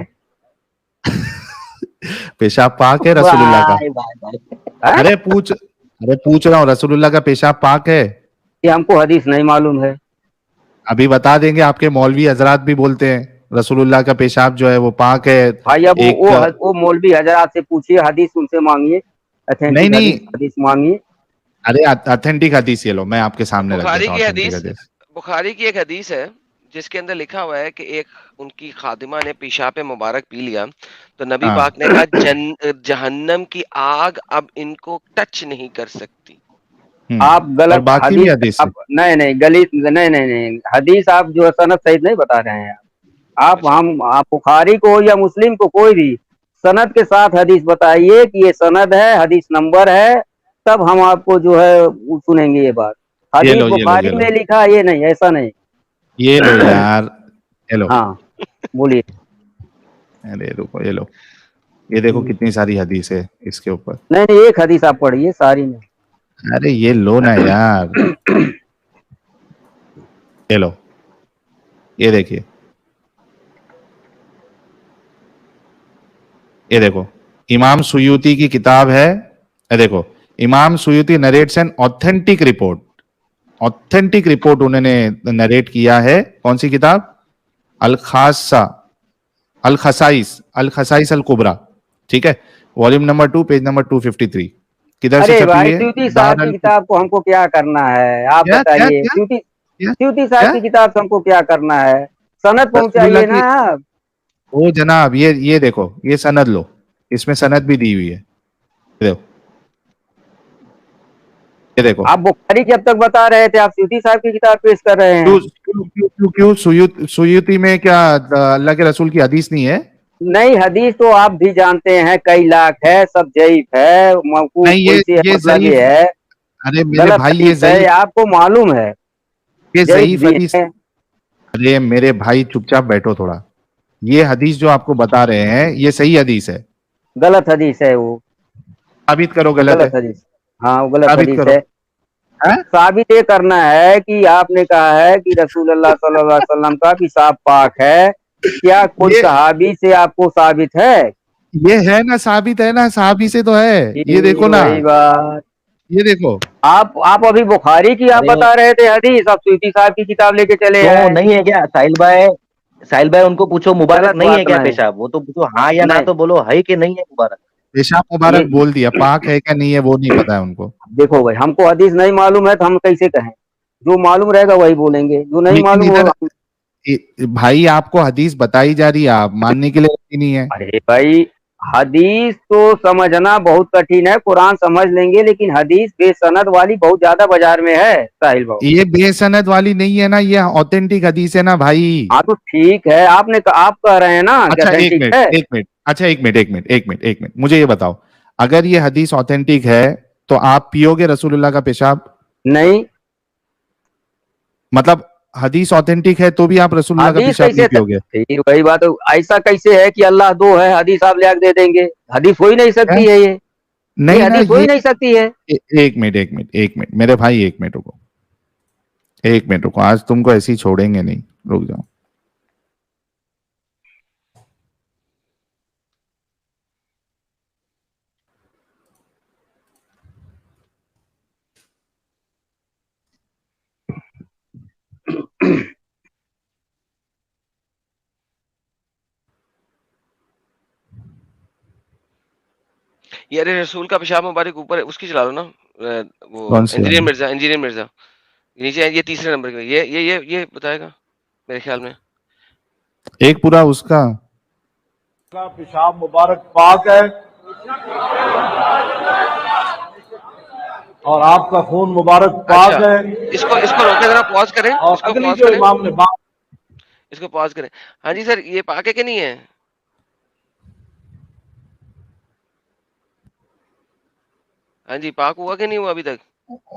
पेशाब पाक है रसूलुल्लाह का? भाई भाई भाई, हैं? अरे पूछ रहा हूँ, रसूलुल्लाह का पेशाब पाक है? ये हमको हदीस नहीं मालूम है। अभी बता देंगे, आपके मौलवी हजरात भी बोलते हैं रसूलुल्लाह का पेशाब जो है वो पाक है। भाई अब एक, वो मौलवी हजरात से पूछिए, हदीस उनसे मांगिए, नहीं अथेंटिक नहीं, हदीस मांगिए। अरे ऑथेंटिक हदीस ये लो, मैं आपके सामने रख बुखारी देता हूँ की ऑथेंटिक हदीस, हदीस। बुखारी की एक हदीस है जिसके अंदर लिखा हुआ है कि एक उनकी खादिमा ने पेशाब मुबारक पी लिया तो नबी हाँ, पाक ने कहा जहन्नम की आग अब इनको टच नहीं कर सकती। आप और गलत बाकी भी हदीस, हदीस है। आप नहीं नहीं गलत, नहीं नहीं नहीं हदीस आप जो है सनद सहित नहीं बता रहे हैं आप अच्छा हम आप बुखारी को या मुस्लिम को कोई भी सनद के साथ हदीस बताइए कि ये सनद है, हदीस नंबर है, तब हम आपको जो है वो सुनेंगे ये बात। ये हदीस लो, ये लो, ये बुखारी लो, में लिखा है, ये नहीं, ऐसा नहीं। ये लो यार, ये लो। हाँ बोलिए। अरे रुको, ये लो, ये देखो कितनी सारी हदीस है इसके ऊपर। नहीं नहीं एक हदीस आप पढ़िए, सारी नहीं। अरे ये लो ना यार, ये लो, ये देखिए, ये देखो, इमाम सुयूती की किताब है। ये देखो, इमाम Suyuti narrates an authentic report, authentic report उन्होंने नरेट किया है। कौन सी किताब? अल खासा, अल खसाइस, अल खसाइस अल कुबरा, ठीक है, वॉल्यूम नंबर 2, पेज नंबर 253। किधर से अरे छपी भाई है? स्यूती साहब दार की अल, किताब को हमको क्या करना है, आप क्या क्या बताइए। क्या स्यूती क्या स्यूती साहब क्या? की किताब से हमको क्या करना है, सनद रसूलुल्लाह पहुंचाइए की, ना आप। ओ जनाब, ये देखो, ये सनद लो, इसमें सनद भी दी हुई है, ये देखो, ये देखो। आप बुखारी की अब तक बता रहे थे, आप स्यूती साहब की किताब पेश कर रहे क्यों हैं। क्यों क्यों क्यों, क्यों सुयूती में क्या अल्लाह के रसूल की हदीस नहीं है? नहीं हदीस तो आप भी जानते हैं कई लाख है, सब जईफ है, मौकूफ नहीं, कोई से ये मतलब ज़ईफ, ये है, अरे मेरे गलत भाई ये हदीस है, ज़ईफ, आपको मालूम है, ये जईफ ज़ईफ भी हदीस। है। अरे मेरे भाई चुपचाप बैठो थोड़ा, ये हदीस जो आपको बता रहे हैं ये सही हदीस है, गलत हदीस है वो साबित करो वो गलत है, गलत हदीस, हाँ वो गलत साबित हदीस करो। है। हैं? साबित ये करना है कि आपने कहा है कि रसूलुल्लाह सल्लल्लाहु अलैहि वसल्लम का पेशाब पाक है, क्या कोई ये सहाबी से आपको साबित है? ये है ना, साबित है ना, साहबी से तो है, ये देखो ना, वही बात। ये देखो। आप अभी बुखारी की आप अरे बता रहे थे हदीस, आप स्यूती साहब की किताब लेके चले क्यों आए। नहीं है क्या साहिल भाई? साहिल भाई उनको पूछो मुबारक गलत नहीं है बात क्या नहीं, पेशाब, वो तो पूछो हाँ या ना, नहीं तो बोलो है कि नहीं है मुबारक। पेशाब ये मुबारक बोल दिया, पाक है क्या नहीं है वो नहीं पता है उनको। देखो भाई, हमको हदीस नहीं मालूम है तो हम कैसे कहें, जो मालूम रहेगा वही बोलेंगे, जो नहीं लेकिन मालूम इधर होगा। भाई आपको हदीस बताई जा रही है, आप मानने के लिए राजी नहीं है। अरे भाई हदीस तो समझना बहुत कठिन है, कुरान समझ लेंगे, लेकिन हदीस बेसनद वाली बहुत ज्यादा बाजार में है साहिल भाई। ये बेसनद वाली नहीं है ना, ये ऑथेंटिक हदीस है ना भाई। हाँ तो ठीक है, आप कह रहे हैं ना कि अच्छा एक अथेंटिक मिनट, है। एक मिनट, अच्छा एक मिनट, एक मिनट, एक मिनट, एक मिनट, मुझे ये बताओ, अगर ये हदीस ऑथेंटिक है तो आप पियोगे रसूलुल्लाह का पेशाब? नहीं, मतलब हदीस ऑथेंटिक है तो भी आप रसूलुल्लाह का हदीस पेशाब नहीं कैसे पियोगे? फिर वही बात है, ऐसा कैसे है कि अल्लाह दो है, हदीस आप ले आके दे देंगे? हदीस हो ही नहीं क्या? सकती है ये नहीं ना, हदीस हो ही ये नहीं सकती है। एक मिनट, एक मिनट, एक मिनट मेरे भाई, एक मिनट रुको, एक मिनट रुको, आज तुमको ऐसे ही छोड़ेंगे नहीं, रुक जाओ। ये अरे रसूल का पेशाब मुबारक ऊपर है, उसकी चला लो ना, वो कौन सी इंजीनियर वाली? मिर्जा, इंजीनियर मिर्जा नीचे है, ये तीसरे नंबर पे, ये बताएगा मेरे ख्याल में। एक पूरा उसका। का पेशाब मुबारक पाक है और आपका खून मुबारक पाक अच्छा, है। इसको इसको रोके, जरा पॉज करें, और इसको अगली पॉज जो करें, इमाम ने बात इसको पॉज करें। हाँ जी सर, ये पाक है कि नहीं है? हाँ जी, पाक हुआ कि नहीं हुआ अभी तक?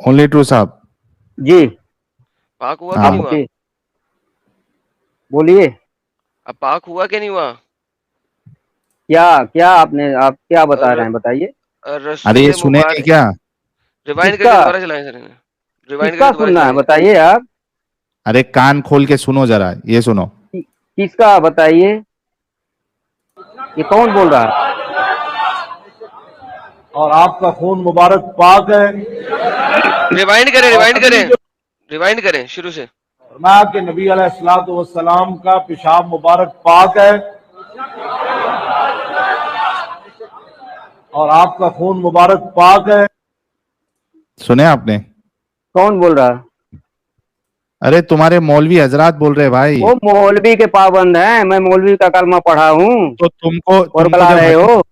ओनली ट्रू साहब। जी, पाक हुआ कि हाँ नहीं हुआ? आपके बोलिए, अब पाक हुआ कि नहीं हुआ? क्या क्या आप क्या बता और रहे हैं, बताइए। अरे ये रसूल सुने नहीं मुबारक, क्या? रिवाइंड करके किसका दोबारा चलाएं सर, इन्हें रिवाइंड किसका करके दोबारा सुनना है, चलाएं। बताइए आप। अरे कान खोल के सुनो जरा, ये सुनो। किसका बताइए, ये कौन बोल रहा है? और आपका खून मुबारक पाक है। रिवाइंड करें, और रिवाइंड अगली करें, जो रिवाइंड करें शुरू से। फरमाया कि नबी अलैहिस्सलातु वस्सलाम का पेशाब मुबारक पाक है और आपका खून मुबारक पाक है। सुने आपने? कौन बोल रहा है? अरे तुम्हारे मौलवी हजरात बोल रहे भाई। वो मौलवी के पाबंद हैं, मैं मौलवी का कलमा पढ़ा हूँ तो तुमको और तुमको बला रहे हो।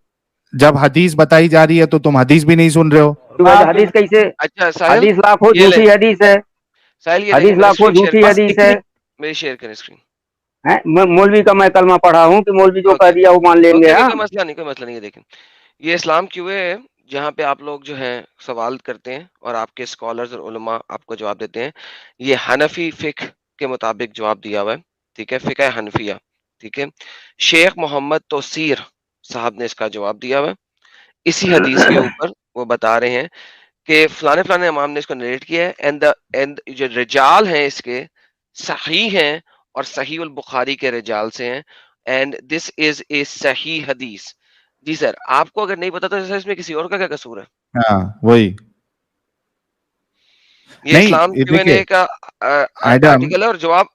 जब हदीस बताई जा रही है तो तुम हदीस भी नहीं सुन रहे हो। तो वैसे हदीस कैसे? अच्छा साहिल, हदीस लाखों ये ले झूठी हदीस है, साहिल, ये हदीस देखें, मेरी लाखों स्क्रीन शेयर झूठी करें, बस हदीस है। इतनी। मेरी शेयर करें स्क्रीन। मौलवी का मैं कलमा पढ़ा हूँ कि मौलवी जो कह ओके दिया वो मान लेंगे। ओके, हाँ, कोई मसला नहीं, कोई मसला नहीं है। देखें, ये इस्लाम क्यूए है, जहाँ पे आप लोग जो है सवाल करते हैं और आपके स्कॉलर्स और उलमा आपको जवाब देते हैं। ये हनफी फिक के मुताबिक जवाब दिया हुआ है, ठीक है, फिक हनफिया, ठीक है। शेख मोहम्मद तोसीर साहब ने इसका जवाब दिया हुआ है। इसी हदीस के ऊपर वो बता रहे हैं कि फलाने फलाने इमाम ने इसको नरेट किया है, एंड जो रिजाल हैं इसके सही हैं और सही उल बुखारी के रिजाल से हैं, एंड दिस इज ए सही हदीस। जी सर, आपको अगर नहीं पता तो सर इसमें किसी और का क्या कसूर है? हाँ वही। ये नहीं इस्लाम ये क्यूएनए देखिए का एडम, आर्टिकल है और जवाब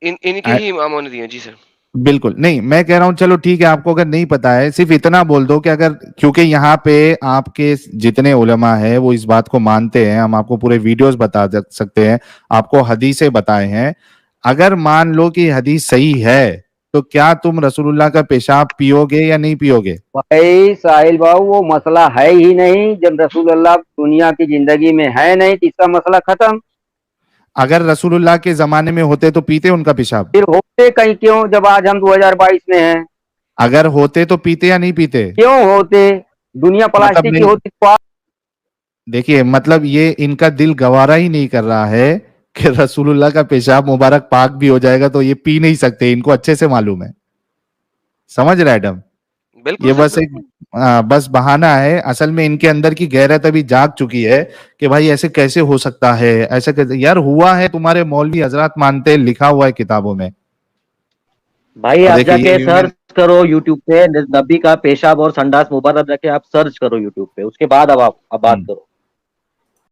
इनके ही इमामों ने दिए हैं। जी सर। बिल्कुल नहीं, मैं कह रहा हूं चलो ठीक है, आपको अगर नहीं पता है सिर्फ इतना बोल दो कि अगर, क्योंकि यहाँ पे आपके जितने उलमा है वो इस बात को मानते हैं, हम आपको पूरे वीडियोस बता सकते हैं, आपको हदीसें बताए हैं। अगर मान लो कि हदीस सही है तो क्या तुम रसूलुल्लाह का पेशाब पियोगे या नहीं पियोगे? भाई साहिल बाबू, वो मसला है ही नहीं। जब रसूल अल्लाह दुनिया की जिंदगी में है नहीं तो इसका मसला खत्म। अगर रसूलुल्लाह के जमाने में होते तो पीते उनका पेशाब? फिर होते कहीं क्यों, जब आज हम 2022 में हैं? अगर होते तो पीते या नहीं पीते? क्यों होते? दुनिया मतलब प्लास्टिक की नहीं, होती तो आज देखिए मतलब ये इनका दिल गवारा ही नहीं कर रहा है कि रसूलुल्लाह का पेशाब मुबारक पाक भी हो जाएगा तो ये पी नहीं सकते, इनको अच्छे से मालूम है। समझ रहे एडम? बिल्कुल ये सर, बस एक बिल्कुल। बस बहाना है। असल में इनके अंदर की गैरत अभी जाग चुकी है कि भाई ऐसे कैसे हो सकता है, ऐसे कैसे यार हुआ है, तुम्हारे मौलवी हजरात मानते हैं, लिखा हुआ है किताबों में। भाई और आप देखिए ये जाके यूनियन, सर्च करो यूट्यूब पे, नबी का पेशाब और संडास मुबारक जाके आप सर्च करो यूट्यूब पे, उसके बाद अब आप बात करो।